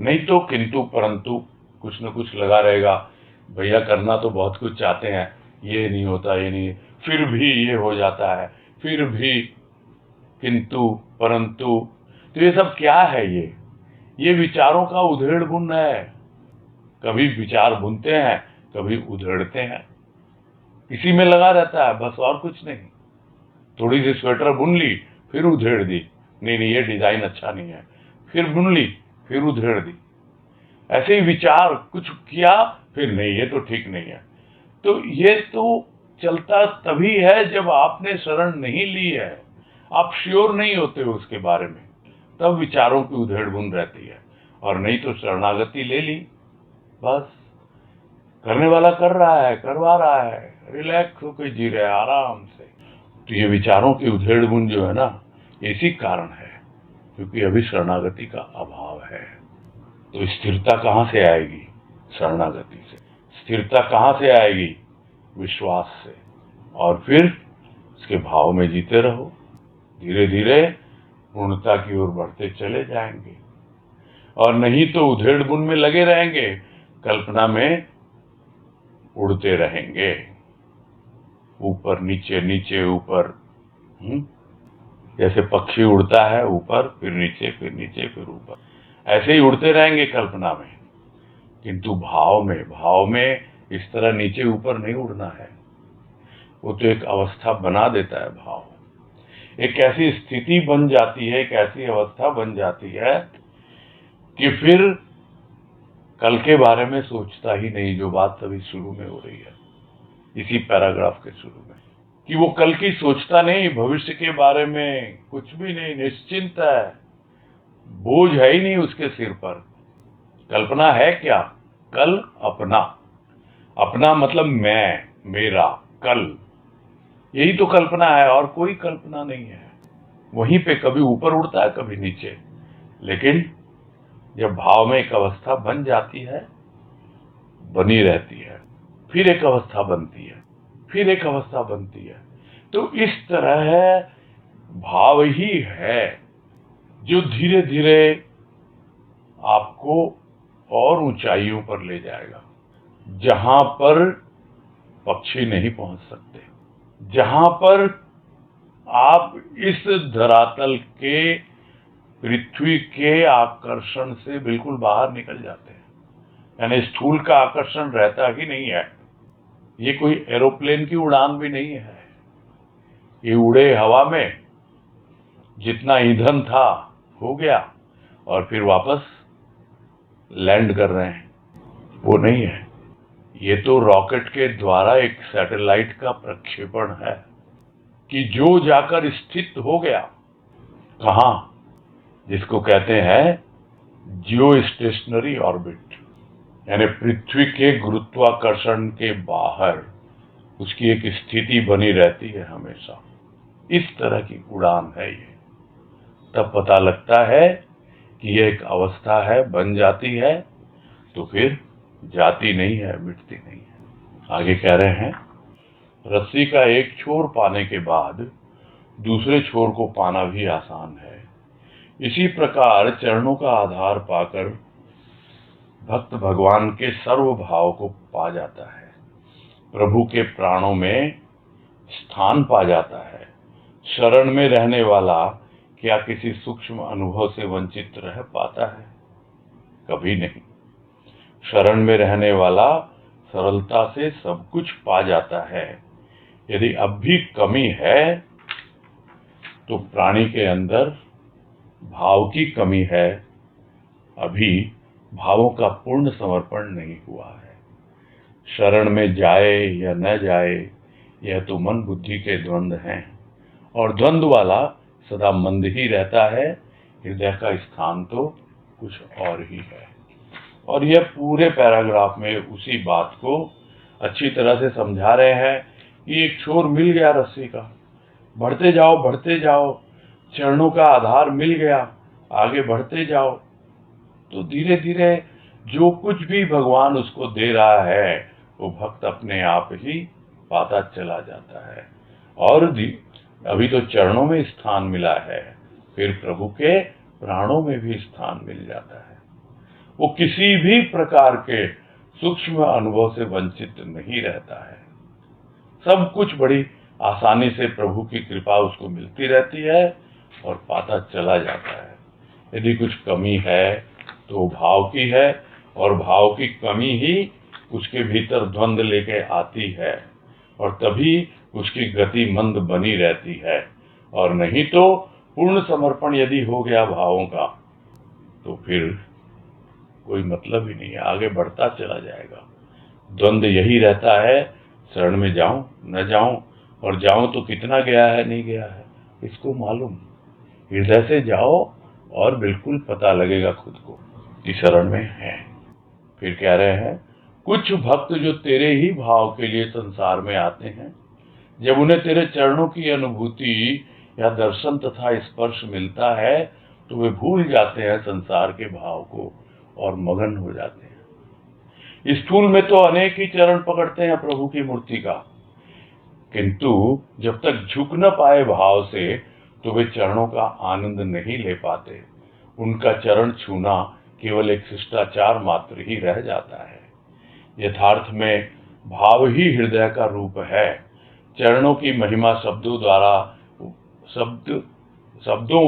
नहीं तो किंतु परंतु कुछ न कुछ लगा रहेगा। भैया करना तो बहुत कुछ चाहते हैं, ये नहीं होता, ये नहीं, फिर भी ये हो जाता है, फिर भी किंतु परंतु। तो ये सब क्या है? ये विचारों का उधेड़-बुन है। कभी विचार बुनते हैं, कभी उधेड़ते हैं, इसी में लगा रहता है, बस और कुछ नहीं। थोड़ी सी स्वेटर बुन ली, फिर उधेड़ दी, नहीं ये डिजाइन अच्छा नहीं है, फिर बुन ली, फिर उधेड़ दी। ऐसे ही विचार कुछ किया, फिर नहीं ये तो ठीक नहीं है। तो ये तो चलता तभी है जब आपने शरण नहीं ली है, आप श्योर नहीं होते हो उसके बारे में, तब विचारों की उधेड़-बुन रहती है। और नहीं तो शरणागति ले ली, बस करने वाला कर रहा है, करवा रहा है, रिलैक्स होकर जी रहा है आराम से। तो ये विचारों की उधेड़-बुन जो है ना, इसी कारण है, क्योंकि अभी शरणागति का अभाव है। तो स्थिरता कहाँ से आएगी? शरणागति से। स्थिरता कहाँ से आएगी? विश्वास से। और फिर इसके भाव में जीते रहो। धीरे धीरे पूर्णता की ओर बढ़ते चले जाएंगे, और नहीं तो उधेड़ बुन में लगे रहेंगे, कल्पना में उड़ते रहेंगे, ऊपर नीचे नीचे ऊपर। जैसे पक्षी उड़ता है, ऊपर फिर नीचे फिर नीचे फिर ऊपर, ऐसे ही उड़ते रहेंगे कल्पना में। किंतु भाव में इस तरह नीचे ऊपर नहीं उड़ना है। वो तो एक अवस्था बना देता है भाव, एक ऐसी स्थिति बन जाती है, एक ऐसी अवस्था बन जाती है कि फिर कल के बारे में सोचता ही नहीं। जो बात अभी शुरू में हो रही है, इसी पैराग्राफ के शुरू में, कि वो कल की सोचता नहीं, भविष्य के बारे में कुछ भी नहीं, निश्चिंत है, बोझ है ही नहीं उसके सिर पर। कल्पना है क्या? कल अपना, अपना मतलब मैं, मेरा, कल, यही तो कल्पना है, और कोई कल्पना नहीं है। वहीं पे कभी ऊपर उड़ता है, कभी नीचे। लेकिन जब भाव में एक अवस्था बन जाती है, बनी रहती है, फिर एक अवस्था बनती है, फिर एक अवस्था बनती है। तो इस तरह भाव ही है जो धीरे धीरे आपको और ऊंचाइयों पर ले जाएगा, जहां पर पक्षी नहीं पहुंच सकते, जहां पर आप इस धरातल के, पृथ्वी के आकर्षण से बिल्कुल बाहर निकल जाते हैं। यानी स्थूल का आकर्षण रहता ही नहीं है। ये कोई एरोप्लेन की उड़ान भी नहीं है। ये उड़े हवा में, जितना ईंधन था हो गया, और फिर वापस लैंड कर रहे हैं, वो नहीं है। ये तो रॉकेट के द्वारा एक सैटेलाइट का प्रक्षेपण है कि जो जाकर स्थित हो गया, कहां? जिसको कहते हैं जियो स्टेशनरी ऑर्बिट, यानी पृथ्वी के गुरुत्वाकर्षण के बाहर उसकी एक स्थिति बनी रहती है हमेशा। इस तरह की उड़ान है ये। तब पता लगता है कि ये एक अवस्था है, बन जाती है, तो फिर जाती नहीं है, मिटती नहीं है। आगे कह रहे हैं, रस्सी का एक छोर पाने के बाद दूसरे छोर को पाना भी आसान है। इसी प्रकार चरणों का आधार पाकर भक्त भगवान के सर्व भाव को पा जाता है, प्रभु के प्राणों में स्थान पा जाता है। शरण में रहने वाला क्या किसी सूक्ष्म अनुभव से वंचित रह पाता है? कभी नहीं। शरण में रहने वाला सरलता से सब कुछ पा जाता है। यदि अब भी कमी है तो प्राणी के अंदर भाव की कमी है। अभी भावों का पूर्ण समर्पण नहीं हुआ है। शरण में जाए या न जाए, यह तो मन बुद्धि के द्वंद्व हैं, और द्वंद्व वाला सदा मंद ही रहता है। हृदय का स्थान तो कुछ और ही है। और यह पूरे पैराग्राफ में उसी बात को अच्छी तरह से समझा रहे हैं कि एक छोर मिल गया रस्सी का, बढ़ते जाओ बढ़ते जाओ, चरणों का आधार मिल गया, आगे बढ़ते जाओ, तो धीरे धीरे जो कुछ भी भगवान उसको दे रहा है वो भक्त अपने आप ही पाता चला जाता है। और अभी तो चरणों में स्थान मिला है, फिर प्रभु के प्राणों में भी स्थान मिल जाता है। वो किसी भी प्रकार के सूक्ष्म अनुभव से वंचित नहीं रहता है। सब कुछ बड़ी आसानी से प्रभु की कृपा उसको मिलती रहती है और पाता चला जाता है। यदि कुछ कमी है तो भाव की है, और भाव की कमी ही उसके भीतर द्वंद्व लेके आती है, और तभी उसकी गति मंद बनी रहती है। और नहीं तो पूर्ण समर्पण यदि हो गया भावों का, तो फिर कोई मतलब ही नहीं है, आगे बढ़ता चला जाएगा। द्वंद्व यही रहता है, शरण में जाऊं न जाऊं, और जाऊं तो कितना गया है नहीं गया है इसको मालूम। हृदय से जाओ और बिल्कुल पता लगेगा खुद को कि शरण में है। फिर कह रहे हैं, कुछ भक्त जो तेरे ही भाव के लिए संसार में आते हैं, जब उन्हें तेरे चरणों की अनुभूति या दर्शन तथा स्पर्श मिलता है तो वे भूल जाते हैं संसार के भाव को और मगन हो जाते हैं। स्थूल में तो अनेक ही चरण पकड़ते हैं प्रभु की मूर्ति का, किंतु जब तक झुक न पाए भाव से तो वे चरणों का आनंद नहीं ले पाते। उनका चरण छूना केवल एक शिष्टाचार मात्र ही रह जाता है। यथार्थ में भाव ही हृदय का रूप है। चरणों की महिमा शब्दों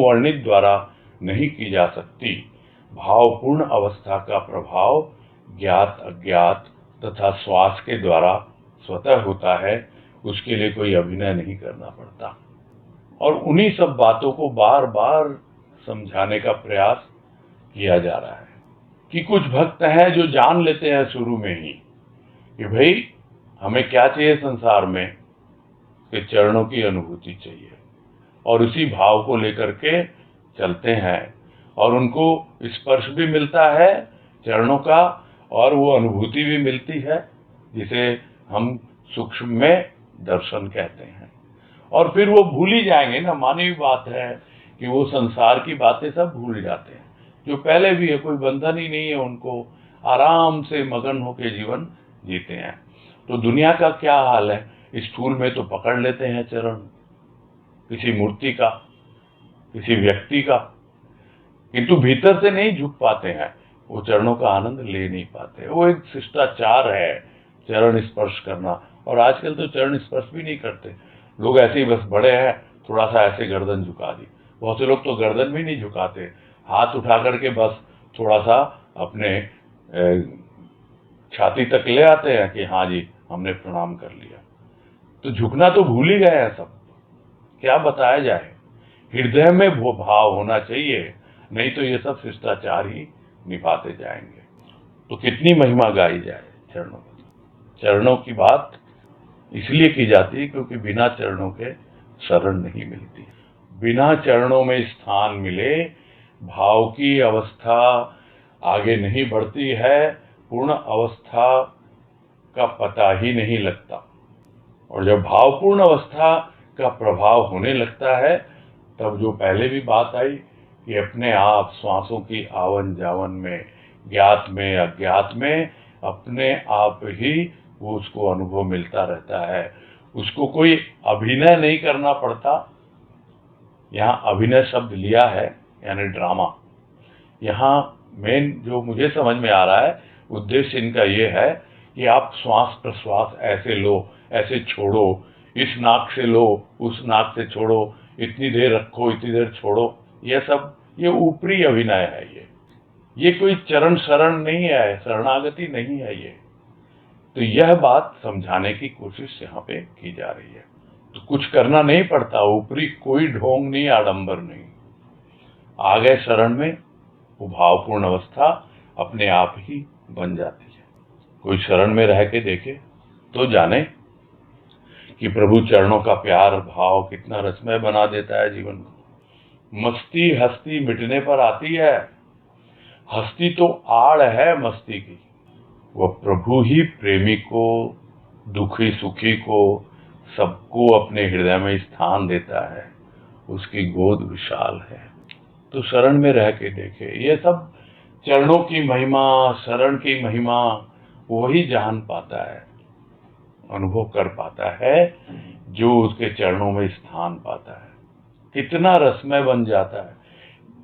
वर्णित द्वारा नहीं की जा सकती। भावपूर्ण अवस्था का प्रभाव ज्ञात अज्ञात तथा श्वास के द्वारा स्वतः होता है। उसके लिए कोई अभिनय नहीं करना पड़ता। और उन्हीं सब बातों को बार बार समझाने का प्रयास किया जा रहा है कि कुछ भक्त हैं जो जान लेते हैं शुरू में ही कि भाई हमें क्या चाहिए संसार में, कि चरणों की अनुभूति चाहिए, और उसी भाव को लेकर के चलते हैं और उनको स्पर्श भी मिलता है चरणों का, और वो अनुभूति भी मिलती है जिसे हम सूक्ष्म में दर्शन कहते हैं। और फिर वो भूल ही जाएंगे ना। मानवीय बात है कि वो संसार की बातें सब भूल जाते हैं। जो पहले भी है, कोई बंधन ही नहीं है उनको, आराम से मगन होकर जीवन जीते हैं। तो दुनिया का क्या हाल है, स्थूल में तो पकड़ लेते हैं चरण, किसी मूर्ति का, किसी व्यक्ति का, किंतु भीतर से नहीं झुक पाते हैं, वो चरणों का आनंद ले नहीं पाते। वो एक शिष्टाचार है चरण स्पर्श करना। और आजकल तो चरण स्पर्श भी नहीं करते लोग, ऐसे ही बस बड़े हैं, थोड़ा सा ऐसे गर्दन झुका दी। बहुत से लोग तो गर्दन भी नहीं झुकाते, हाथ उठा करके बस थोड़ा सा अपने छाती तक ले आते हैं कि हाँ जी हमने प्रणाम कर लिया। तो झुकना तो भूल ही गए हैं सब। क्या बताया जाए, हृदय में वो भाव होना चाहिए, नहीं तो ये सब शिष्टाचार ही निभाते जाएंगे। तो कितनी महिमा गाई जाए चरणों की। चरणों की बात इसलिए की जाती है क्योंकि बिना चरणों के शरण नहीं मिलती। बिना चरणों में स्थान मिले भाव की अवस्था आगे नहीं बढ़ती है, पूर्ण अवस्था का पता ही नहीं लगता। और जब भावपूर्ण अवस्था का प्रभाव होने लगता है, तब जो पहले भी बात आई कि अपने आप श्वासों की आवन जावन में, ज्ञात में अज्ञात में, अपने आप ही वो उसको अनुभव मिलता रहता है। उसको कोई अभिनय नहीं करना पड़ता। यहाँ अभिनय शब्द लिया है यानी ड्रामा। यहाँ मेन जो मुझे समझ में आ रहा है, उद्देश्य इनका ये है कि आप श्वास प्रश्वास ऐसे लो, ऐसे छोड़ो, इस नाक से लो, उस नाक से छोड़ो, इतनी देर रखो, इतनी देर छोड़ो। ये सब ये ऊपरी अभिनय है। ये कोई चरण शरण नहीं है, शरणागति नहीं है ये। तो यह बात समझाने की कोशिश यहाँ पे की जा रही है। तो कुछ करना नहीं पड़ता, ऊपरी कोई ढोंग नहीं, आडंबर नहीं। आ गए शरण में, वो भावपूर्ण अवस्था अपने आप ही बन जाती है। कोई शरण में रह के देखे तो जाने कि प्रभु चरणों का प्यार भाव कितना रसमय बना देता है जीवन को। मस्ती हस्ती मिटने पर आती है। हस्ती तो आड़ है मस्ती की। वह प्रभु ही प्रेमी को, दुखी सुखी को, सबको अपने हृदय में स्थान देता है। उसकी गोद विशाल है। तो शरण में रह के देखे। ये सब चरणों की महिमा, शरण की महिमा वही जान पाता है, अनुभव कर पाता है जो उसके चरणों में स्थान पाता है। कितना रसमय बन जाता है।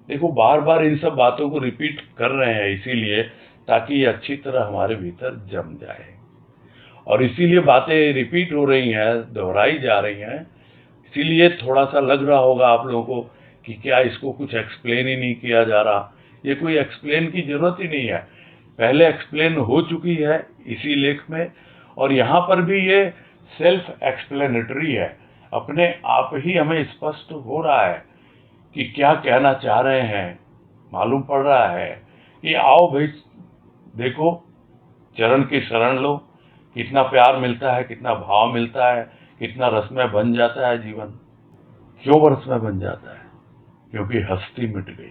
देखो बार बार इन सब बातों को रिपीट कर रहे हैं इसीलिए ताकि ये अच्छी तरह हमारे भीतर जम जाए। और इसीलिए बातें रिपीट हो रही हैं, दोहराई जा रही हैं। इसीलिए थोड़ा सा लग रहा होगा आप लोगों को कि क्या इसको कुछ एक्सप्लेन ही नहीं किया जा रहा। ये कोई एक्सप्लेन की जरूरत ही नहीं है, पहले एक्सप्लेन हो चुकी है इसी लेख में। और यहाँ पर भी ये सेल्फ एक्सप्लेनेटरी है, अपने आप ही हमें स्पष्ट हो रहा है कि क्या कहना चाह रहे हैं। मालूम पड़ रहा है कि आओ भाई देखो, चरण की शरण लो, कितना प्यार मिलता है, कितना भाव मिलता है, कितना रसमय बन जाता है जीवन। क्यों रसमय बन जाता है? क्योंकि हस्ती मिट गई।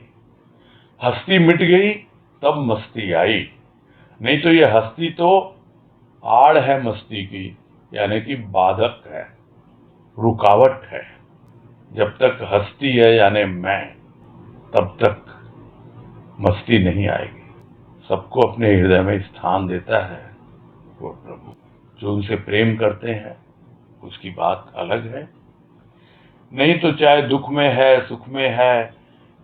हस्ती मिट गई तब मस्ती आई, नहीं तो ये हस्ती तो आड़ है मस्ती की, यानी कि बाधक है, रुकावट है। जब तक हस्ती है यानी मैं, तब तक मस्ती नहीं आएगी। सबको अपने हृदय में स्थान देता है वो प्रभु। जो उनसे प्रेम करते हैं उसकी बात अलग है, नहीं तो चाहे दुख में है सुख में है,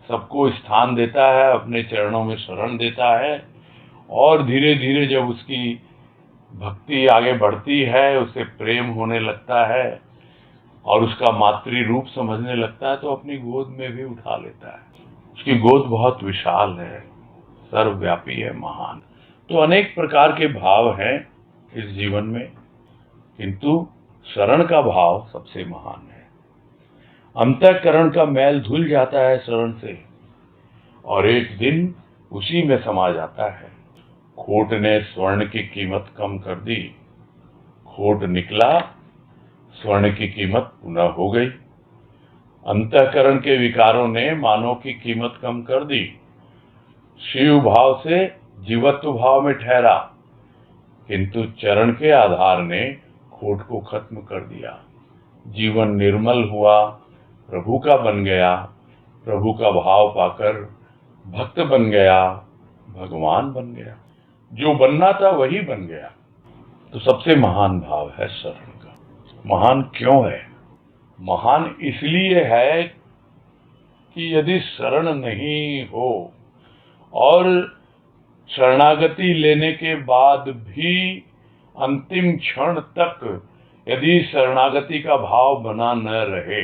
सबको स्थान देता है, अपने चरणों में शरण देता है। और धीरे धीरे जब उसकी भक्ति आगे बढ़ती है, उसे प्रेम होने लगता है और उसका मातृ रूप समझने लगता है, तो अपनी गोद में भी उठा लेता है। उसकी गोद बहुत विशाल है, सर्वव्यापी है, महान। तो अनेक प्रकार के भाव हैं इस जीवन में, किंतु शरण का भाव सबसे महान है। अंतःकरण का मैल धुल जाता है शरण से और एक दिन उसी में समा जाता है। खोट ने स्वर्ण की कीमत कम कर दी, खोट निकला स्वर्ण की कीमत पुनः हो गई। अंतःकरण के विकारों ने मानव की कीमत कम कर दी, शिव भाव से जीवत्व भाव में ठहरा, किंतु चरण के आधार ने खोट को खत्म कर दिया। जीवन निर्मल हुआ, प्रभु का बन गया, प्रभु का भाव पाकर भक्त बन गया, भगवान बन गया। जो बनना था वही बन गया। तो सबसे महान भाव है शरण का। महान क्यों है? महान इसलिए है कि यदि शरण नहीं हो और शरणागति लेने के बाद भी अंतिम क्षण तक यदि शरणागति का भाव बना न रहे,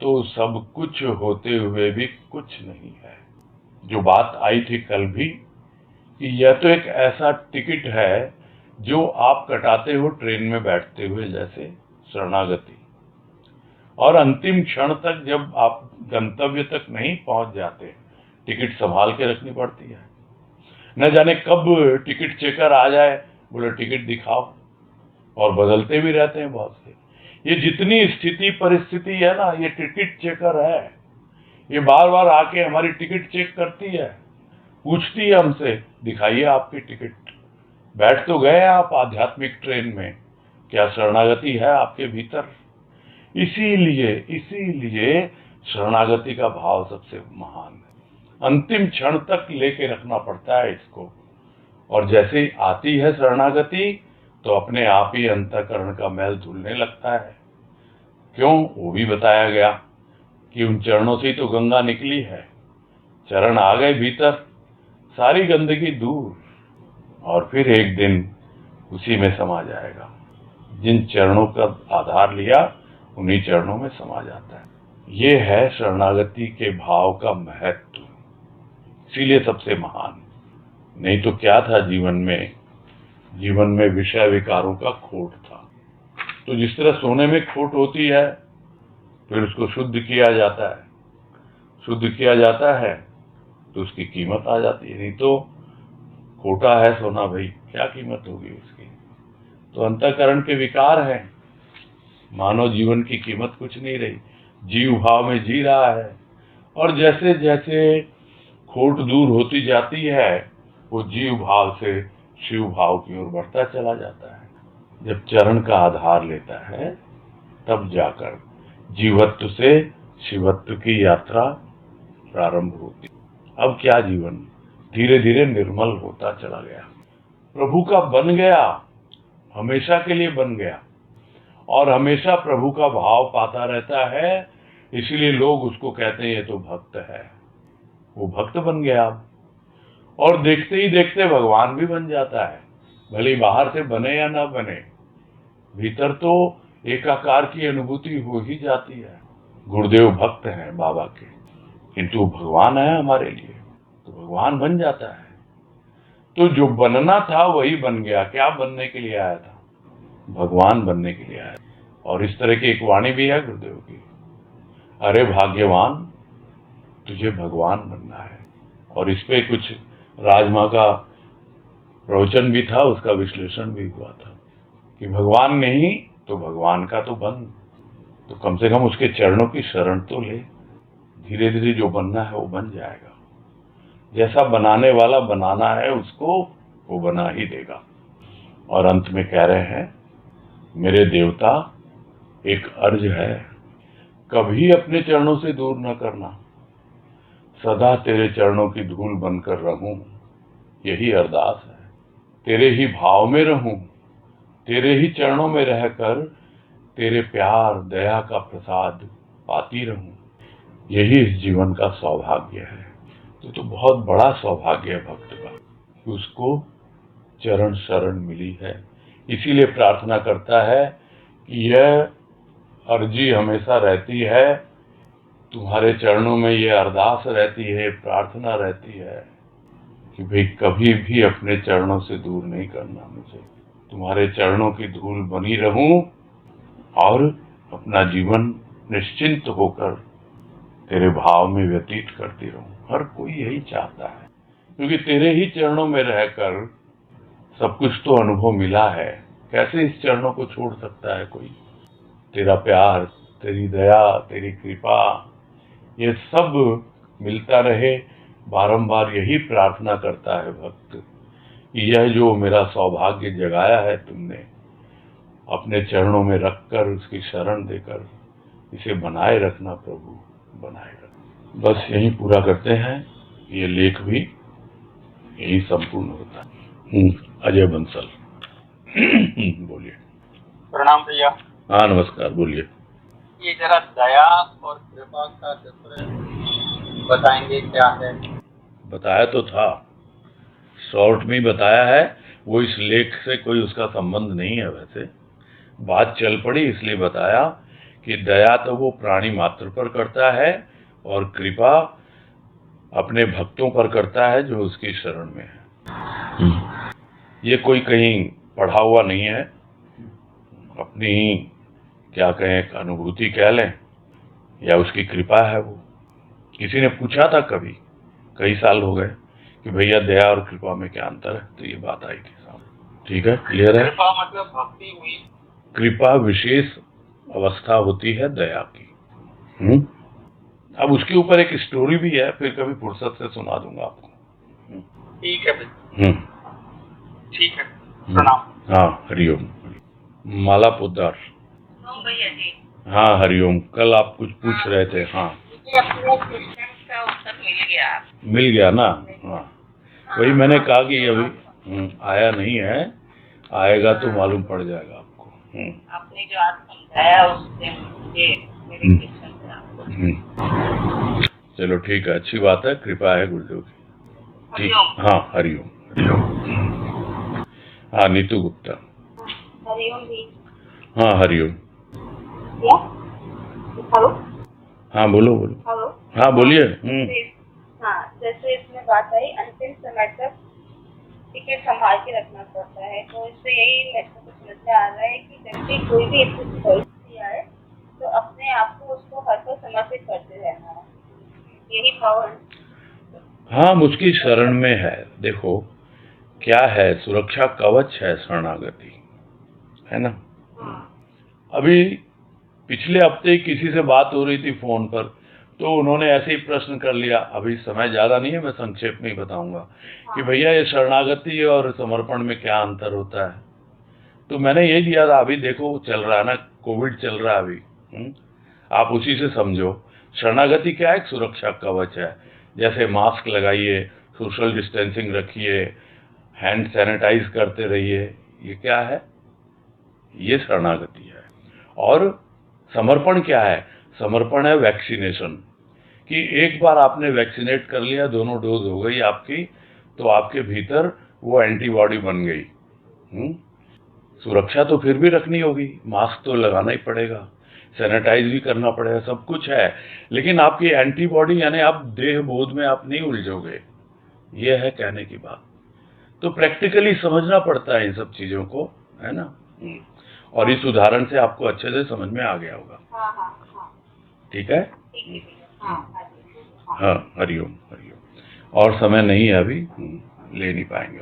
तो सब कुछ होते हुए भी कुछ नहीं है। जो बात आई थी कल भी कि यह तो एक ऐसा टिकट है जो आप कटाते हो ट्रेन में बैठते हुए, जैसे शरणागति, और अंतिम क्षण तक जब आप गंतव्य तक नहीं पहुंच जाते, टिकट संभाल के रखनी पड़ती है। न जाने कब टिकट चेकर आ जाए, बोले टिकट दिखाओ, और बदलते भी रहते हैं बहुत से। ये जितनी स्थिति परिस्थिति है ना, ये टिकट चेकर है। ये बार बार आके हमारी टिकट चेक करती है, पूछती है हमसे, दिखाइए आपकी टिकट। बैठ तो गए आप आध्यात्मिक ट्रेन में, क्या शरणागति है आपके भीतर? इसीलिए शरणागति का भाव सबसे महान है। अंतिम क्षण तक लेके रखना पड़ता है इसको। और जैसे ही आती है शरणागति, तो अपने आप ही अंतःकरण का मैल धुलने लगता है। क्यों? वो भी बताया गया कि उन चरणों से ही तो गंगा निकली है। चरण आ गए भीतर, सारी गंदगी दूर, और फिर एक दिन उसी में समा जाएगा। जिन चरणों का आधार लिया, उन्हीं चरणों में समा जाता है। ये है शरणागति के भाव का महत्व, इसीलिए सबसे महान। नहीं तो क्या था जीवन में विषय विकारों का खोट था। तो जिस तरह सोने में खोट होती है, फिर उसको शुद्ध किया जाता है, शुद्ध किया जाता है तो उसकी कीमत आ जाती है। नहीं तो खोटा है सोना, भाई क्या कीमत होगी उसकी? तो अंतःकरण के विकार हैं, मानव जीवन की कीमत कुछ नहीं रही, जीव भाव में जी रहा है। और जैसे जैसे खोट दूर होती जाती है, वो जीव भाव से शिव भाव की ओर बढ़ता चला जाता है। जब चरण का आधार लेता है, तब जाकर जीवत्व से शिवत्व की यात्रा प्रारंभ होती। अब क्या जीवन धीरे धीरे निर्मल होता चला गया, प्रभु का बन गया, हमेशा के लिए बन गया, और हमेशा प्रभु का भाव पाता रहता है। इसलिए लोग उसको कहते हैं ये तो भक्त है। वो भक्त बन गया, और देखते ही देखते भगवान भी बन जाता है। भले बाहर से बने या ना बने, भीतर तो एकाकार की अनुभूति हो ही जाती है। गुरुदेव भक्त हैं बाबा के, किंतु भगवान है हमारे लिए, तो भगवान बन जाता है। तो जो बनना था वही बन गया। क्या बनने के लिए आया था? भगवान बनने के लिए आया। और इस तरह की एक वाणी भी है गुरुदेव की, अरे भाग्यवान, तुझे भगवान बनना है। और इस पे कुछ राजमा का प्रवचन भी था, उसका विश्लेषण भी हुआ था कि भगवान नहीं तो भगवान का तो बन, तो कम से कम उसके चरणों की शरण तो ले। धीरे धीरे जो बनना है वो बन जाएगा। जैसा बनाने वाला बनाना है उसको, वो बना ही देगा। और अंत में कह रहे हैं, मेरे देवता एक अर्ज है, कभी अपने चरणों से दूर न करना, सदा तेरे चरणों की धूल बनकर रहूं, यही अरदास है। तेरे ही भाव में रहूं, तेरे ही चरणों में रहकर तेरे प्यार दया का प्रसाद पाती रहूं, यही इस जीवन का सौभाग्य है। तो बहुत बड़ा सौभाग्य है भक्त का कि उसको चरण शरण मिली है। इसीलिए प्रार्थना करता है कि यह अर्जी हमेशा रहती है, तुम्हारे चरणों में ये अरदास रहती है, प्रार्थना रहती है कि भाई कभी भी अपने चरणों से दूर नहीं करना मुझे, तुम्हारे चरणों की धूल बनी रहूं और अपना जीवन निश्चिंत होकर तेरे भाव में व्यतीत करती रहूं। हर कोई यही चाहता है, क्योंकि तेरे ही चरणों में रहकर सब कुछ तो अनुभव मिला है। कैसे इस चरणों को छोड़ सकता है कोई? तेरा प्यार, तेरी दया, तेरी कृपा, ये सब मिलता रहे। बारंबार यही प्रार्थना करता है भक्त कि यह जो मेरा सौभाग्य जगाया है तुमने, अपने चरणों में रखकर उसकी शरण देकर इसे बनाए रखना प्रभु, बनाए रखना। बस यही पूरा करते हैं। ये लेख भी यही संपूर्ण होता है। अजय बंसल। बोलिए। प्रणाम भैया। हाँ नमस्कार, बोलिए। ये जरा दया और कृपा का डिफरेंस बताएंगे क्या है? बताया तो था, शॉर्ट में बताया है। वो इस लेख से कोई उसका संबंध नहीं है। वैसे बात चल पड़ी इसलिए बताया कि दया तो वो प्राणी मात्र पर करता है और कृपा अपने भक्तों पर करता है जो उसकी शरण में है। ये कोई कहीं पढ़ा हुआ नहीं है, अपनी ही क्या कहें, अनुभूति कह लें या उसकी कृपा है। वो किसी ने पूछा था कभी, कई साल हो गए, कि भैया दया और कृपा में क्या अंतर है, तो ये बात आई थी सामने। ठीक है, क्लियर है? कृपा मतलब भक्ति हुई, कृपा विशेष अवस्था होती है दया की। अब उसके ऊपर एक स्टोरी भी है, फिर कभी फुर्सत से सुना दूंगा आपको। ठीक है भैया। ठीक है, प्रणाम। हाँ हरिओम। माला पोद्दार। भैया जी। हाँ हरिओम। कल आप कुछ पूछ रहे थे। हाँ का उत्तर मिल गया। मिल गया ना? हाँ वही मैंने कहा कि अभी आया नहीं है, आएगा तो मालूम पड़ जाएगा आपको। आपने जो आज समझाया उससे मुझे मेरे क्वेश्चन थे आपको। चलो ठीक है, अच्छी बात है, कृपा है गुरुदेव की। ठीक, हाँ हरिओम। हाँ नीतू गुप्ता। हरिओम जी। हाँ हरिओम। हेलो। हाँ बोलो बोलो। हेलो। हाँ बोलिए। हाँ, जैसे इसमें बात आई अंतिम समय तक टिकट संभाल के रखना पड़ता है, तो इससे यही मेरे को समझ में आ रहा है कि जब भी कोई भी परिस्थिति आए तो अपने आप को उसको हर पल समर्पित करते रहना है, यही भाव है। हाँ उसकी शरण में है। देखो क्या है, सुरक्षा कवच है शरणागति, है ना? अभी पिछले हफ्ते किसी से बात हो रही थी फोन पर, तो उन्होंने ऐसे ही प्रश्न कर लिया। अभी समय ज्यादा नहीं है, मैं संक्षेप में ही बताऊंगा कि भैया ये शरणागति और समर्पण में क्या अंतर होता है। तो मैंने ये दिया था, अभी देखो चल रहा है ना, कोविड चल रहा है अभी। आप उसी से समझो, शरणागति क्या है? एक सुरक्षा कवच है। जैसे मास्क लगाइए, सोशल डिस्टेंसिंग रखिए, हैंड सैनिटाइज करते रहिए, ये क्या है? ये शरणागति है। और समर्पण क्या है? समर्पण है वैक्सीनेशन, कि एक बार आपने वैक्सीनेट कर लिया, दोनों डोज हो गई आपकी, तो आपके भीतर वो एंटीबॉडी बन गई। सुरक्षा तो फिर भी रखनी होगी, मास्क तो लगाना ही पड़ेगा, सैनिटाइज भी करना पड़ेगा, सब कुछ है, लेकिन आपकी एंटीबॉडी यानी आप देह बोध में आप नहीं उलझोगे, ये है कहने की बात। तो प्रैक्टिकली समझना पड़ता है इन सब चीजों को, है ना? और इस उदाहरण से आपको अच्छे से समझ में आ गया होगा। ठीक है? हाँ हरिओम हरिओम। और समय नहीं है अभी, ले नहीं पाएंगे।